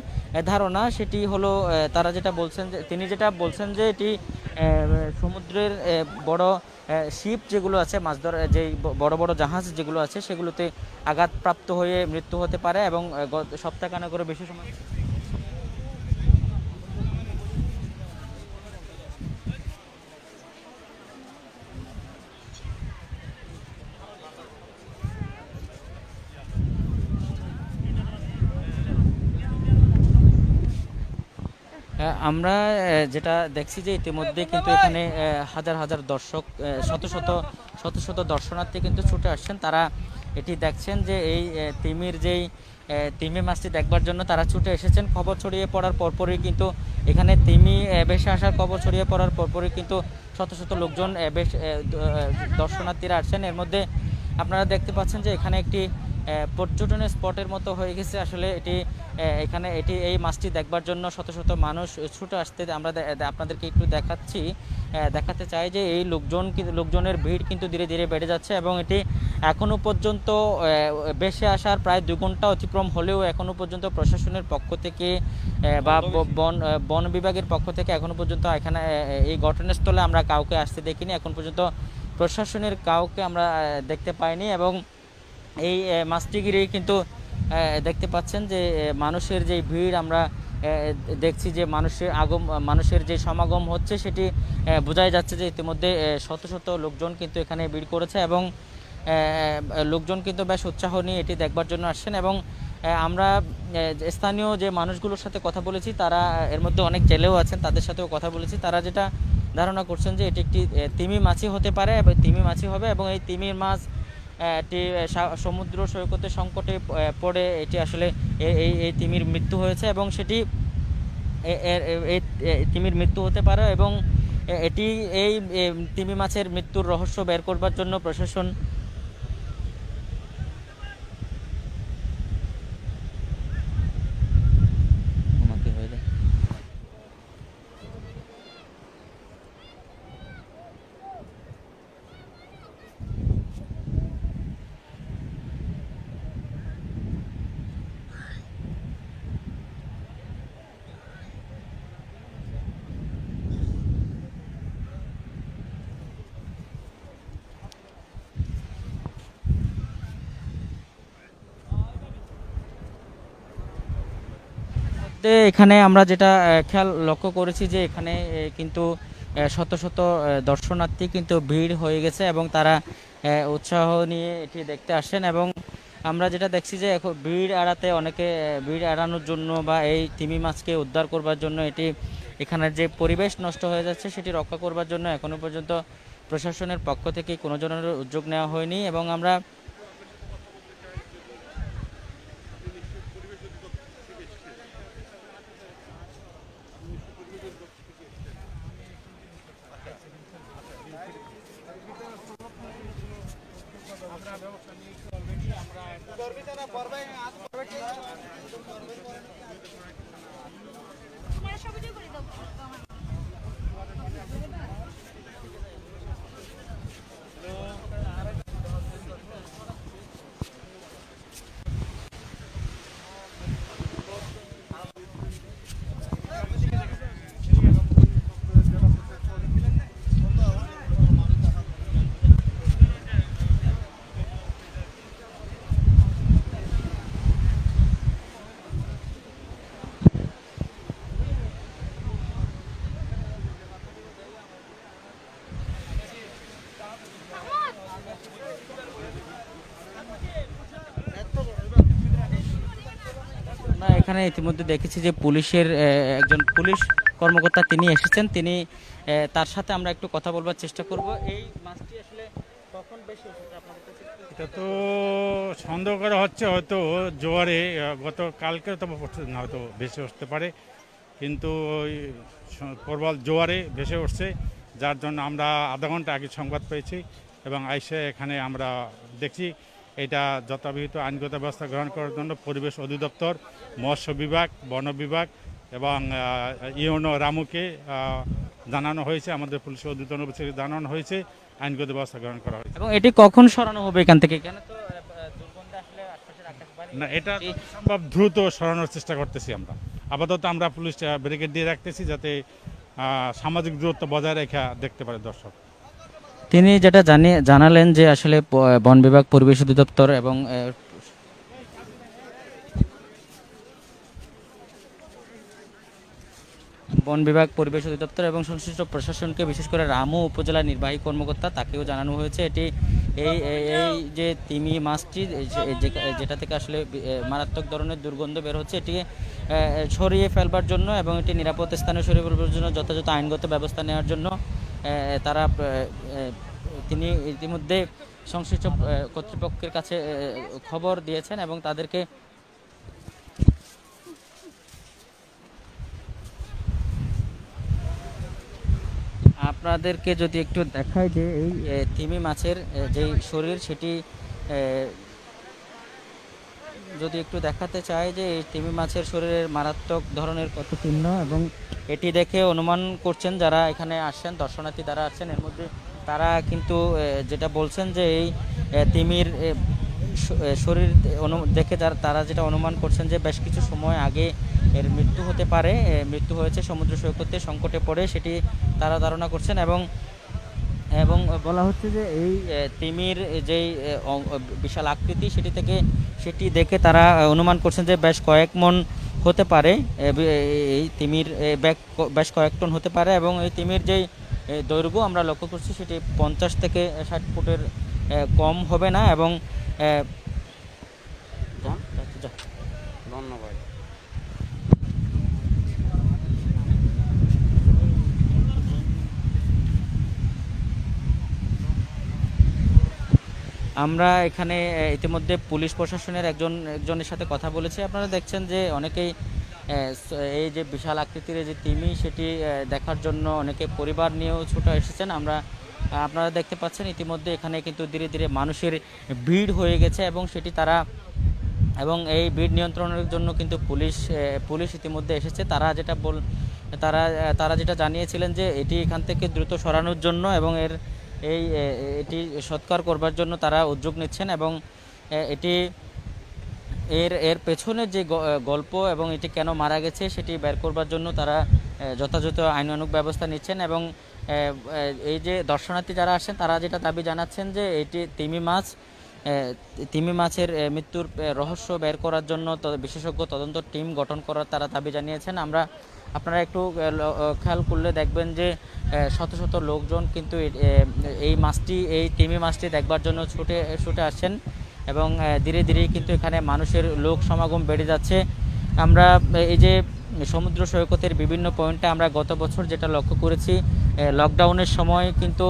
ধারণা সেটি হলো, তারা যেটা বলছেন যে তিনি যেটা বলছেন যে এটি সমুদ্রের বড় শিপ যেগুলো আছে, মাছ ধরার যেই বড় বড় জাহাজ যেগুলো আছে সেগুলোতে আঘাতপ্রাপ্ত হয়ে মৃত্যু হতে পারে, এবং সপ্তাহখানেক করে বেশি সময় আমরা যেটা দেখছি যে ইতিমধ্যে কিন্তু এখানে হাজার হাজার দর্শক, শত শত দর্শনার্থী কিন্তু ছুটে আসছেন। তারা এটি দেখছেন যে এই তিমি মাছটি দেখবার জন্য তারা ছুটে এসেছেন। খবর ছড়িয়ে পড়ার পরপরই কিন্তু এখানে তিমি ভেসে আসার খবর ছড়িয়ে পড়ার পরপরই কিন্তু শত শত লোকজন দর্শনার্থীরা আসছেন। এর মধ্যে আপনারা দেখতে পাচ্ছেন যে এখানে একটি পর্যটনের স্পটের মতো হয়ে গেছে আসলে এটি। এখানে এই মাছটি দেখবার জন্য শত শত মানুষ ছুটে আসতে আমরা আপনাদেরকে একটু দেখাতে চাই যে এই লোকজনের ভিড় কিন্তু ধীরে ধীরে বেড়ে যাচ্ছে, এবং এটি এখনো পর্যন্ত ভেসে আসার প্রায় 2 ঘন্টা অতিক্রম হলেও এখনো পর্যন্ত প্রশাসনের পক্ষ থেকে বা বন বিভাগের পক্ষ থেকে এখনো পর্যন্ত এখানে এই ঘটনাস্থলে আমরা কাউকে আসতে দেখিনি। এখন পর্যন্ত প্রশাসনের কাউকে আমরা দেখতে পাইনি, এবং এই মাছটি ঘিরেই কিন্তু দেখতে পাচ্ছেন যে মানুষের যে ভিড় আমরা দেখছি, যে মানুষের যে সমাগম হচ্ছে সেটি বোঝাই যাচ্ছে যে ইতিমধ্যে শত শত লোকজন কিন্তু এখানে ভিড় করেছে, এবং লোকজন কিন্তু বেশ উৎসাহ নিয়ে এটি দেখবার জন্য আসছেন। এবং আমরা স্থানীয় যে মানুষগুলোর সাথে কথা বলেছি, তারা এর মধ্যে অনেক জেলেও আছেন, তাদের সাথেও কথা বলেছি। তারা যেটা ধারণা করছেন যে এটি একটি তিমি মাছই হতে পারে, এবং তিমি মাছই হবে, এবং এই তিমির মাছ এটি সমুদ্র সৈকতে সংকটে পড়ে এটি আসলে এই তিমির মৃত্যু হয়েছে, এবং সেটি এই তিমির মৃত্যু হতে পারে। এবং এটি এই তিমি মাছের মৃত্যুর রহস্য বের করবার জন্য প্রশাসন এখানে আমরা যেটা খেয়াল লক্ষ্য করেছি যে এখানে কিন্তু শত শত দর্শনার্থী কিন্তু ভিড় হয়ে গেছে, এবং তারা উৎসাহ নিয়ে এটি দেখতে আসেন। এবং আমরা যেটা দেখছি যে এখন ভিড় এড়ানোর জন্য বা এই তিমি মাছকে উদ্ধার করবার জন্য এখানের যে পরিবেশ নষ্ট হয়ে যাচ্ছে সেটি রক্ষা করবার জন্য এখনো পর্যন্ত প্রশাসনের পক্ষ থেকে কোনো ধরনের উদ্যোগ নেওয়া হয়নি। এবং আমরা এখানে ইতিমধ্যে দেখেছি যে পুলিশের একজন পুলিশ কর্মকর্তা তিনি এসেছেন, তার সাথে আমরা একটু কথা বলবার চেষ্টা করব। এই মাছটি আসলে কখন বেশি এসেছে আপনাদের কাছে? এটা তো সন্দেহ করা হচ্ছে হয়তো জোয়ারে গত কালকে তো না হয়তো ভেসে উঠতে পারে, কিন্তু ওই প্রবল জোয়ারে ভেসে উঠছে, যার জন্য আমরা আধা ঘন্টা আগে সংবাদ পেয়েছি এবং আইসে এখানে আমরা দেখছি। এটা যথাবিহিত আইনগত ব্যবস্থা গ্রহণ করার জন্য পরিবেশ অধিদপ্তর, মৎস্য বিভাগ, বন বিভাগ এবং ইউনো রামুকে জানানো হয়েছে, আমাদের পুলিশ অধিদপ্তর অফিসে জানানো হয়েছে, আইনগত ব্যবস্থা গ্রহণ করা হয়েছে। এবং এটি কখন সরানো হবে এখান থেকে? এখানে তো দুর্গন্ধে আসলে আশপাশের আকাশবাণী না, এটা সম্ভব দ্রুত সরানোর চেষ্টা করতেছি আমরা। আপাতত আমরা পুলিশ ব্যারিকেড দিয়ে রাখতেছি যাতে সামাজিক দূরত্ব বজায় রেখে দেখতে পারে দর্শক। তিনি যেটা জানালেন যে আসলে বন বিভাগ, পরিবেশ অধিদপ্তর এবং বন বিভাগ, পরিবেশ অধিদপ্তর এবং সংশ্লিষ্ট প্রশাসনকে, বিশেষ করে রামু উপজেলা নির্বাহী কর্মকর্তা, তাকেও জানানো হয়েছে এটি এই এই যে তিমি মাছটি যেটা থেকে আসলে মারাত্মক ধরনের দুর্গন্ধ বের হচ্ছে, এটিকে সরিয়ে ফেলবার জন্য এবং এটি নিরাপদ স্থানে সরিয়ে ফেলবার জন্য যথাযথ আইনগত ব্যবস্থা নেওয়ার জন্য তিনি ইতিমধ্যে সংশ্লিষ্ট কর্তৃপক্ষের কাছে খবর দিয়েছেন এবং তাদেরকে আপনাদেরকে যদি একটু দেখায় যে এই তিমি মাছের যেই শরীর সেটি যদি একটু দেখাতে চাই যে এই তিমি মাছের শরীরের মারাত্মক ধরনের কত চিহ্ন, এবং এটি দেখে অনুমান করছেন যারা এখানে আসছেন, দর্শনার্থী যারা আসছেন, এর মধ্যে তারা কিন্তু যেটা বলছেন যে এই তিমির শরীর দেখে তারা যেটা অনুমান করছেন যে বেশ কিছু সময় আগে এর মৃত্যু হতে পারে, মৃত্যু হয়েছে সমুদ্র সৈকতে সংকটে পড়ে, সেটি তারা ধারণা করছেন। এবং বলা হচ্ছে যে এই তিমির যেই বিশাল আকৃতি সেটি দেখে তারা অনুমান করছেন যে বেশ কয়েক মণ হতে পারে, এই তিমির বেশ কয়েক টন হতে পারে। এবং এই তিমির যেই দৈর্ঘ্য আমরা লক্ষ্য করছি সেটি 50 থেকে 60 ফুটের কম হবে না। এবং ধন্যবাদ। আমরা এখানে ইতিমধ্যে পুলিশ প্রশাসনের একজনের সাথে কথা বলেছি। আপনারা দেখছেন যে অনেকেই এই যে বিশাল আকৃতির যে তিমি সেটি দেখার জন্য অনেকে পরিবার নিয়েও ছুটে এসেছেন। আপনারা দেখতে পাচ্ছেন ইতিমধ্যে এখানে কিন্তু ধীরে ধীরে মানুষের ভিড় হয়ে গেছে এবং এই ভিড় নিয়ন্ত্রণের জন্য কিন্তু পুলিশ ইতিমধ্যে এসেছে। তারা যেটা জানিয়েছিলেন যে এটি এখান থেকে দ্রুত সরানোর জন্য এবং এটি সৎকার করবার জন্য তারা উদ্যোগ নিচ্ছেন এবং এর পেছনে যে গল্প এবং এটি কেন মারা গেছে সেটি বের করবার জন্য তারা যথাযথ আইনানুগ ব্যবস্থা নিচ্ছেন। এবং এই যে দর্শনার্থী যারা আসেন তারা যেটা দাবি জানাচ্ছেন যে এটি তিমি মাছের মৃত্যুর রহস্য বের করার জন্য বিশেষজ্ঞ তদন্ত টিম গঠন করার তারা দাবি জানিয়েছেন। আপনারা একটু খেয়াল করলে দেখবেন যে শত শত লোকজন কিন্তু এই তিমি মাছটি দেখবার জন্য ছুটে আসছেন এবং ধীরে ধীরে কিন্তু এখানে মানুষের লোক সমাগম বেড়ে যাচ্ছে। আমরা এই যে সমুদ্র সৈকতের বিভিন্ন পয়েন্টে আমরা গত বছর যেটা লক্ষ্য করেছি, লকডাউনের সময় কিন্তু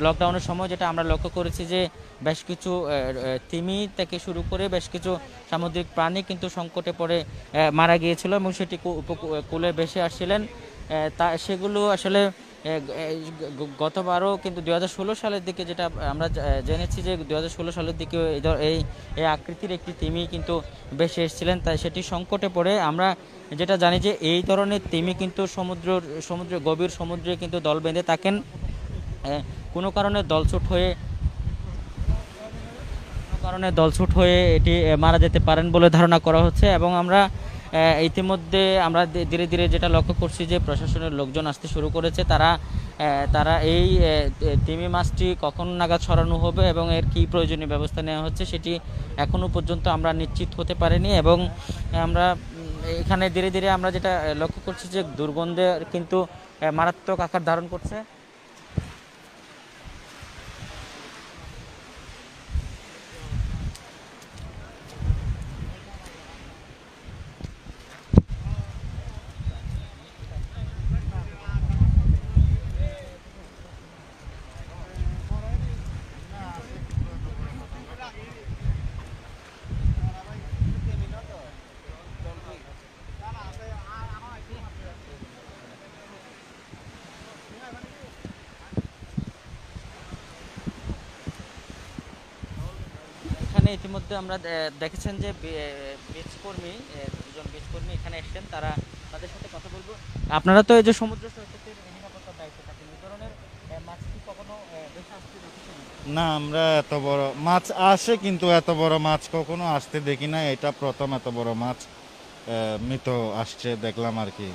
লকডাউনের সময় যেটা আমরা লক্ষ্য করেছি যে বেশ কিছু তিমি থেকে শুরু করে বেশ কিছু সামুদ্রিক প্রাণী কিন্তু সংকটে পড়ে মারা গিয়েছিল এবং সেটি কূলে ভেসে আসছিলেন। সেগুলো আসলে গতবারও কিন্তু 2016 সালের দিকে যেটা আমরা জেনেছি যে 2016 সালের দিকে এই আকৃতির একটি তিমি কিন্তু ভেসে এসেছিলেন, তাই সেটি সংকটে পড়ে আমরা যেটা জানি যে এই ধরনের তিমি কিন্তু গভীর সমুদ্রে কিন্তু দল বেঁধে থাকেন, কোনো কারণে দলছুট হয়ে এটি মারা যেতে পারেন বলে ধারণা করা হচ্ছে। এবং আমরা ইতিমধ্যে ধীরে ধীরে যেটা লক্ষ্য করছি যে প্রশাসনের লোকজন আসতে শুরু করেছে। তারা এই তিমি মাছটি কখন নাগাদ সরানো হবে এবং এর কী প্রয়োজনীয় ব্যবস্থা নেওয়া হচ্ছে সেটি এখনও পর্যন্ত আমরা নিশ্চিত হতে পারিনি। এবং আমরা এখানে ধীরে ধীরে আমরা যেটা লক্ষ্য করছি যে দুর্গন্ধে কিন্তু মারাত্মক আকার ধারণ করছে। এখানে ইতিমধ্যে আমরা দেখেছেন যে বীজকর্মী, দুজন বীজকর্মী এখানে এসেছেন, তাদের সাথে কথা বলবো। আপনারা তো এই যে সমুদ্র সৈকতের নিরাপত্তার দায়িত্বে থাকেন, এই ধরনের মাছ কি কখনো বেশি আসতে দেখেছেন? না, আমরা এত বড় মাছ আসে কিন্তু এত বড় মাছ কখনো আসতে দেখি না। এটা প্রথম এত বড় মাছ মৃত আসছে দেখলাম আর কি।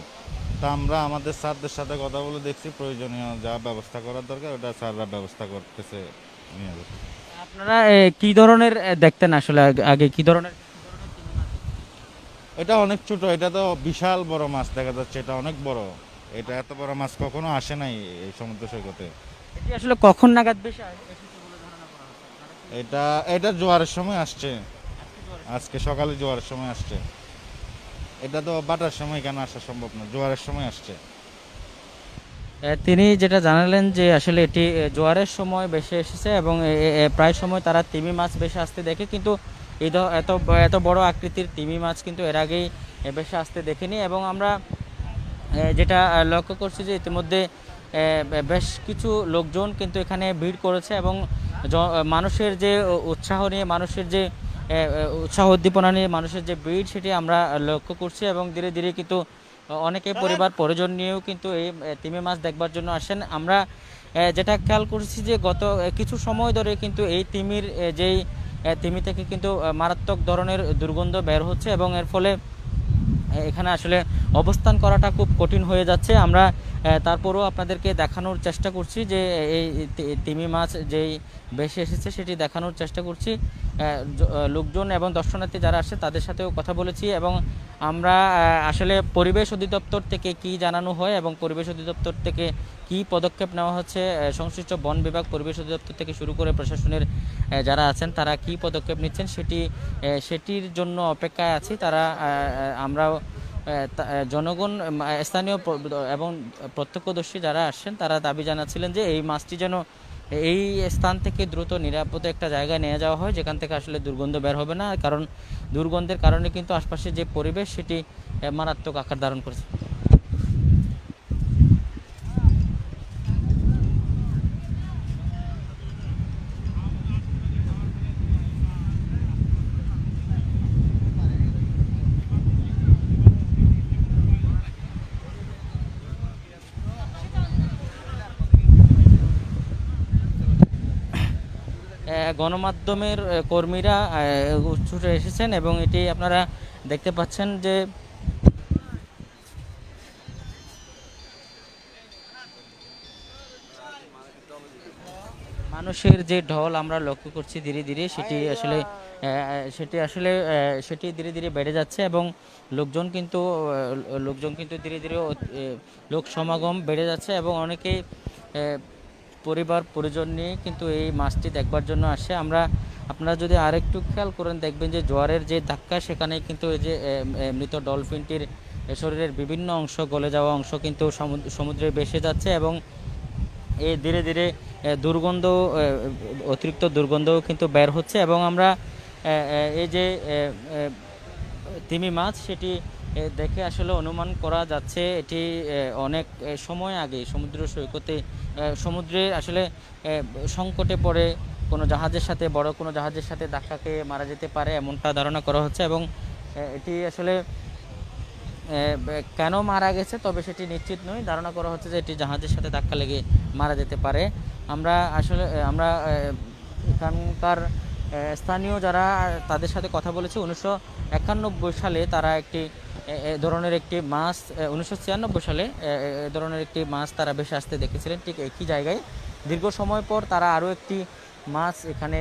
তা আমরা আমাদের স্যারদের সাথে কথা বলে দেখছি, প্রয়োজনীয় যা ব্যবস্থা করার দরকার ওটা স্যাররা ব্যবস্থা করতেছে নিয়ে যাচ্ছে। আপনারা কি ধরনের দেখতেন আসলে আগে কি ধরনের চিংড়ি মাছ দেখতেন? এটা অনেক ছোট, এটা তো বিশাল বড় মাছ দেখা যাচ্ছে, এটা অনেক বড়। এটা এত বড় মাছ কখনো আসে নাই এই সমুদ্র সৈকতে। এটি আসলে কখন নাগাদ বেশি এসেছে বলে ধারণা করা হচ্ছে? আপনারা কি এটা জোয়ারের সময় আসছে, আজকে জোয়ারের আজকে সকালে জোয়ারের সময় আসছে। এটা তো বাটার সময় কেন আসা সম্ভব না, জোয়ারের সময় আসছে। তিনি যেটা জানালেন যে আসলে এটি জোয়ারের সময় বেশি এসেছে এবং প্রায় সময় তারা তিমি মাছ বেশি আসতে দেখে, কিন্তু এত এত বড় আকৃতির তিমি মাছ কিন্তু এর আগেই বেশি আসতে দেখিনি। এবং আমরা যেটা লক্ষ্য করছি যে ইতিমধ্যে বেশ কিছু লোকজন কিন্তু এখানে ভিড় করেছে এবং মানুষের যে উৎসাহ নিয়ে, মানুষের যে উৎসাহ উদ্দীপনা নিয়ে মানুষের যে ভিড়, সেটি আমরা লক্ষ্য করছি। এবং ধীরে ধীরে কিন্তু অনেকে পরিবার পরিজন নিয়েও কিন্তু এই তিমি মাছ দেখবার জন্য আসেন। আমরা যেটা খেয়াল করছি যে গত কিছু সময় ধরে কিন্তু এই তিমির যেই তিমি থেকে কিন্তু মারাত্মক ধরনের দুর্গন্ধ বের হচ্ছে এবং এর ফলে এখানে আসলে অবস্থান করাটা খুব কঠিন হয়ে যাচ্ছে। আমরা তারপরও আপনাদেরকে দেখানোর চেষ্টা করছি যে এই তিমি মাছ যেই বেশি এসেছে সেটি দেখানোর চেষ্টা করছি। লোকজন এবং দর্শনার্থী যারা আসে তাদের সাথেও কথা বলেছি এবং আমরা আসলে পরিবেশ অধিদপ্তর থেকে কি জানানো হয় এবং পরিবেশ অধিদপ্তর থেকে কি পদক্ষেপ নেওয়া হচ্ছে, সংশ্লিষ্ট বন বিভাগ, পরিবেশ অধিদপ্তর থেকে শুরু করে প্রশাসনের যারা আছেন তারা কি পদক্ষেপ নিচ্ছেন সেটির জন্য অপেক্ষায় আছি। আমরাও জনগণ, স্থানীয় এবং প্রত্যক্ষদর্শী যারা আসছেন তারা দাবি জানাচ্ছিলেন যে এই মাছটি যেন এই স্থান থেকে দ্রুত নিরাপদ একটা জায়গায় নিয়ে যাওয়া হয় যেখান থেকে আসলে দুর্গন্ধ বের হবে না, কারণ দুর্গন্ধের কারণে কিন্তু আশপাশে যে পরিবেশ সেটি মারাত্মক আকার ধারণ করেছে। গণমাধ্যমের কর্মীরা ছুটে এসেছেন এবং এটি আপনারা দেখতে পাচ্ছেন যে মানুষের যে ঢল আমরা লক্ষ্য করছি ধীরে ধীরে সেটি ধীরে ধীরে বেড়ে যাচ্ছে এবং লোকজন কিন্তু ধীরে ধীরে লোক সমাগম বেড়ে যাচ্ছে এবং অনেকেই পরিবার পরিজন নিয়ে কিন্তু এই মাছটি দেখবার জন্য আসে। আপনারা যদি আরেকটু খেয়াল করেন দেখবেন যে জোয়ারের যে ধাক্কা, সেখানে কিন্তু এই যে মৃত ডলফিনটির শরীরের বিভিন্ন অংশ, গলে যাওয়া অংশ কিন্তু সমুদ্রে ভেসে যাচ্ছে এবং এই ধীরে ধীরে অতিরিক্ত দুর্গন্ধও কিন্তু বের হচ্ছে এবং আমরা এই যে তিমি মাছ সেটি দেখে আসলে অনুমান করা যাচ্ছে এটি অনেক সময় আগে সমুদ্রে আসলে সংকটে পড়ে কোনো জাহাজের সাথে, বড় কোনো জাহাজের সাথে ধাক্কা খেয়ে মারা যেতে পারে এমনটা ধারণা করা হচ্ছে এবং এটি আসলে কেন মারা গেছে তবে সেটি নিশ্চিত নয়, ধারণা করা হচ্ছে যে এটি জাহাজের সাথে ধাক্কা লেগে মারা যেতে পারে। আমরা এখানকার স্থানীয় যারা তাদের সাথে কথা বলেছি, 1991 সালে তারা এ ধরনের একটি মাছ 1996 সালে এ ধরনের একটি মাছ তারা ভেসে আসতে দেখেছিলেন ঠিক একই জায়গায়। দীর্ঘ সময় পর তারা আরও একটি মাছ এখানে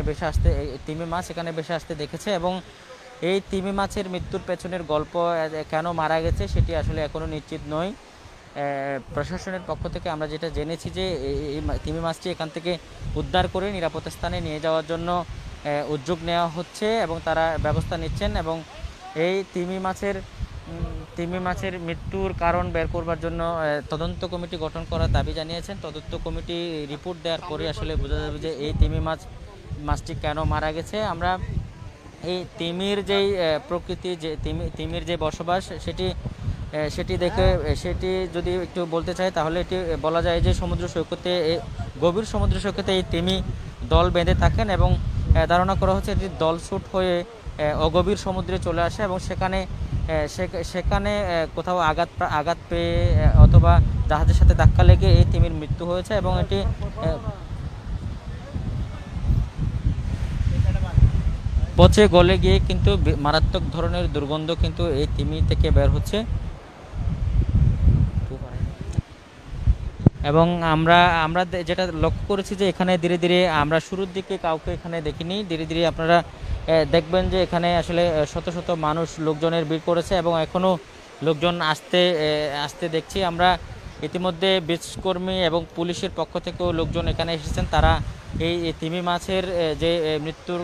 তিমি মাছ এখানে ভেসে আসতে দেখেছে এবং এই তিমি মাছের মৃত্যুর পেছনের গল্প কেন মারা গেছে সেটি আসলে এখনও নিশ্চিত নয়। প্রশাসনের পক্ষ থেকে আমরা যেটা জেনেছি যে এই তিমি মাছটি এখান থেকে উদ্ধার করে নিরাপদ স্থানে নিয়ে যাওয়ার জন্য উদ্যোগ নেওয়া হচ্ছে এবং তারা ব্যবস্থা নিচ্ছেন এবং এই তিমি মাছের মৃত্যুর কারণ বের করবার জন্য তদন্ত কমিটি গঠন করার দাবি জানিয়েছেন। তদন্ত কমিটি রিপোর্ট দেওয়ার পরে আসলে বোঝা যাবে যে এই তিমি মাছটি কেন মারা গেছে। আমরা এই তিমির যেই প্রকৃতি, যে তিমির যে বসবাস সেটি দেখে সেটি যদি একটু বলতে চাই তাহলে এটি বলা যায় যে গভীর সমুদ্র সৈকতে এই তিমি দল বেঁধে থাকেন এবং ধারণা করা হচ্ছে এটি দলছুট হয়ে অগভীর সমুদ্রে চলে আসে এবং সেখানে সেখানে কোথাও আঘাত পেয়ে অথবা জাহাজের সাথে ধাক্কা লেগে এই তিমির মৃত্যু হয়েছে এবং এটি পচে গলে গিয়ে কিন্তু মারাত্মক ধরনের দুর্গন্ধ কিন্তু এই তিমি থেকে বের হচ্ছে। এবং আমরা আমরা যেটা লক্ষ্য করেছি যে এখানে ধীরে ধীরে আমরা শুরুর দিকে কাউকে এখানে দেখিনি, ধীরে ধীরে আপনারা দেখবেন যে এখানে আসলে শত শত মানুষ লোকজনের ভিড় করেছে এবং এখনও লোকজন আসতে দেখছি আমরা। ইতিমধ্যে বীজকর্মী এবং পুলিশের পক্ষ থেকেও লোকজন এখানে এসেছেন, তারা এই তিমি মাছের যে মৃত্যুর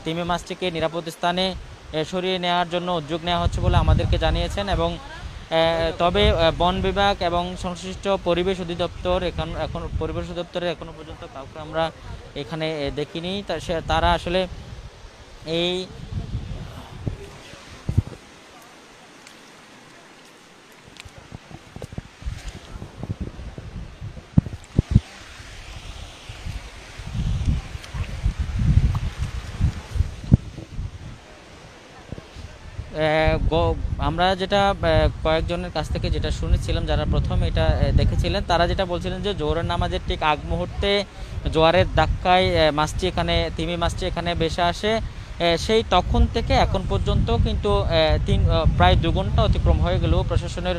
তিমি মাছটিকে নিরাপদ স্থানে সরিয়ে নেওয়ার জন্য উদ্যোগ নেওয়া হচ্ছে বলে আমাদেরকে জানিয়েছেন। এবং তবে বন বিভাগ এবং সংশ্লিষ্ট পরিবেশ অধিদপ্তর এখন পরিবেশ অধিদপ্তরে এখনো পর্যন্ত কাউকে আমরা এখানে দেখিনি। তারা আসলে এই আমরা যেটা কয়েকজনের কাছ থেকে যেটা শুনেছিলাম, যারা প্রথম এটা দেখেছিলেন, তারা যেটা বলছিলেন যে জোহরের নামাজের ঠিক আগ মুহূর্তে জোয়ারের ধাক্কায় তিমি মাছটি এখানে ভেসে আসে। সেই তখন থেকে এখন পর্যন্ত কিন্তু প্রায় 2 ঘন্টা অতিক্রম হয়ে গেলেও প্রশাসনের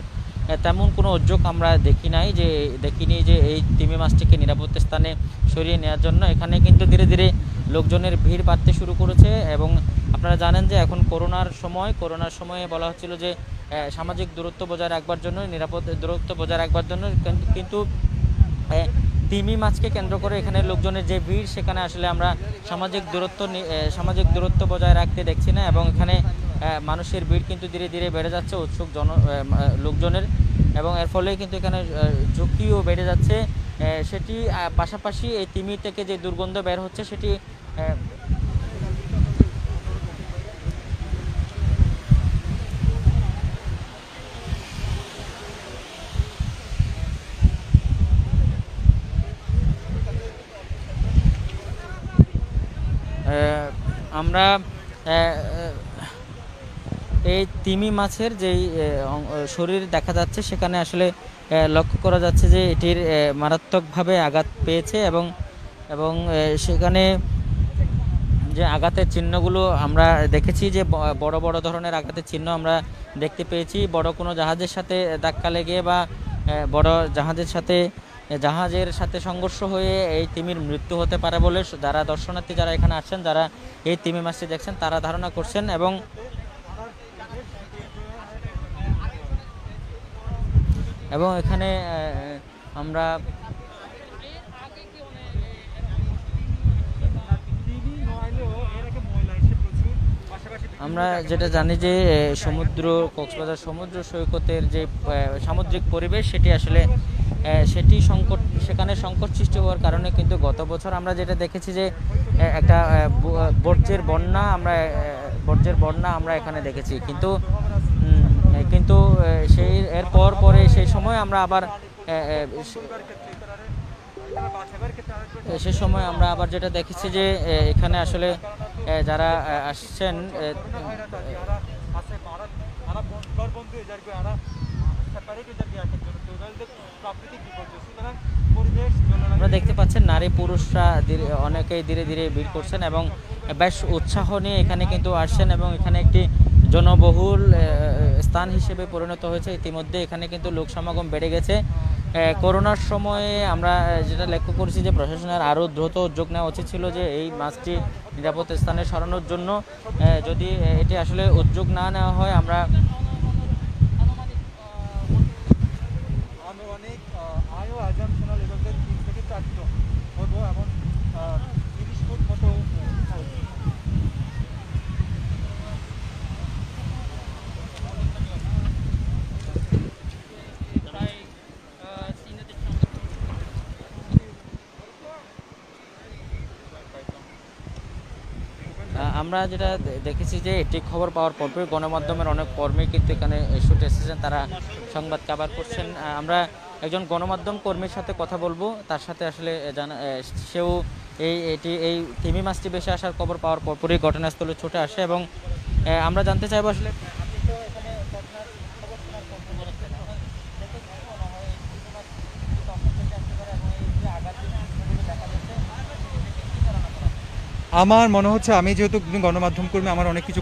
তেমন কোনো উদ্যোগ আমরা দেখিনি যে এই তিমি মাছটিকে নিরাপদ স্থানে সরিয়ে নেওয়ার জন্য। এখানে কিন্তু ধীরে ধীরে লোকজনের ভিড় বাড়তে শুরু করেছে এবং আপনারা জানেন যে এখন করোনার সময়ে বলা হচ্ছিল যে সামাজিক দূরত্ব বজায় রাখবার জন্য, নিরাপদ দূরত্ব বজায় রাখবার জন্য, কিন্তু তিমি মাছকে কেন্দ্র করে এখানে লোকজনের যে ভিড়, সেখানে আসলে আমরা সামাজিক দূরত্ব বজায় রাখতে দেখছি না এবং এখানে মানুষের ভিড় কিন্তু ধীরে ধীরে বেড়ে যাচ্ছে উৎসুক লোকজনের, এবং এর ফলে কিন্তু এখানে ঝুঁকিও বেড়ে যাচ্ছে। সেটি পাশাপাশি এই তিমি থেকে যে দুর্গন্ধ বের হচ্ছে সেটি আমরা এই তিমি মাছের যেই শরীর দেখা যাচ্ছে সেখানে আসলে লক্ষ্য করা যাচ্ছে যে এটির মারাত্মকভাবে আঘাত পেয়েছে এবং সেখানে যে আঘাতের চিহ্নগুলো আমরা দেখেছি, যে বড় বড় ধরনের আঘাতের চিহ্ন আমরা দেখতে পেয়েছি। বড় কোনো জাহাজের সাথে ধাক্কা লেগে বা বড় জাহাজের সাথে সংঘর্ষ হয়ে এই তিমির মৃত্যু হতে পারে বলে যারা দর্শনার্থী যারা এখানে আসছেন, যারা এই তিমি মাছটি দেখছেন, তারা ধারণা করছেন। এবং এখানে আমরা যেটা জানি যে কক্সবাজার সমুদ্র সৈকতের যে সামুদ্রিক পরিবেশ, সেটি আসলে সেখানে সংকট সৃষ্টি হওয়ার কারণে কিন্তু গত বছর আমরা যেটা দেখেছি যে একটা বর্জ্যের বন্যা আমরা এখানে দেখেছি, কিন্তু এর পরে সেই সময় আমরা আবার যেটা দেখেছি যে এখানে আসলে যারা আসছেন আমরা দেখতে পাচ্ছেন নারী পুরুষরা অনেকেই ধীরে ধীরে ভিড় করছেন এবং বেশ উৎসাহ নিয়ে এখানে কিন্তু আসছেন এবং এখানে একটি জনবহুল স্থান হিসেবে পরিণত হয়েছে। ইতিমধ্যে এখানে কিন্তু লোক সমাগম বেড়ে গেছে। করোনার সময়ে আমরা যেটা লক্ষ্য করছি যে প্রশাসনের আরও দ্রুত উদ্যোগ নেওয়া উচিত ছিল যে এই মাছটি নিরাপদ স্থানে সরানোর জন্য। যদি এটি আসলে উদ্যোগ না নেওয়া হয়, আমরা আনুমানিক আজম সোনাল এভাবে 3 থেকে 4 টন হবো এবং 30 ফুট মতো আমরা যেটা দেখেছি যে এটি খবর পাওয়ার পরপরই গণমাধ্যমের অনেক কর্মী কিন্তু এখানে ছুটে এসেছেন, তারা সংবাদ কভার করছেন। আমরা একজন গণমাধ্যম কর্মীর সাথে কথা বলবো, তার সাথে আসলে সেও এই তিমি মাছটি বেশি আসার খবর পাওয়ার পরপরই ঘটনাস্থলে ছুটে আসে এবং আমরা জানতে চাইবো আসলে আপনি তো এখানে ঘটনার খবর শোনার পর বলেছেন, এখন দেখে কি মনে হয় এই তিমি মাছ কি তখন থেকে আসতে পারে এবং এই যে আঘাত যে চিহ্নগুলো দেখা যাচ্ছে, এটা কি ধারণা করা হয়? আমার মনে হচ্ছে, আমি যেহেতু গণমাধ্যম কর্মী, আমার অনেক কিছু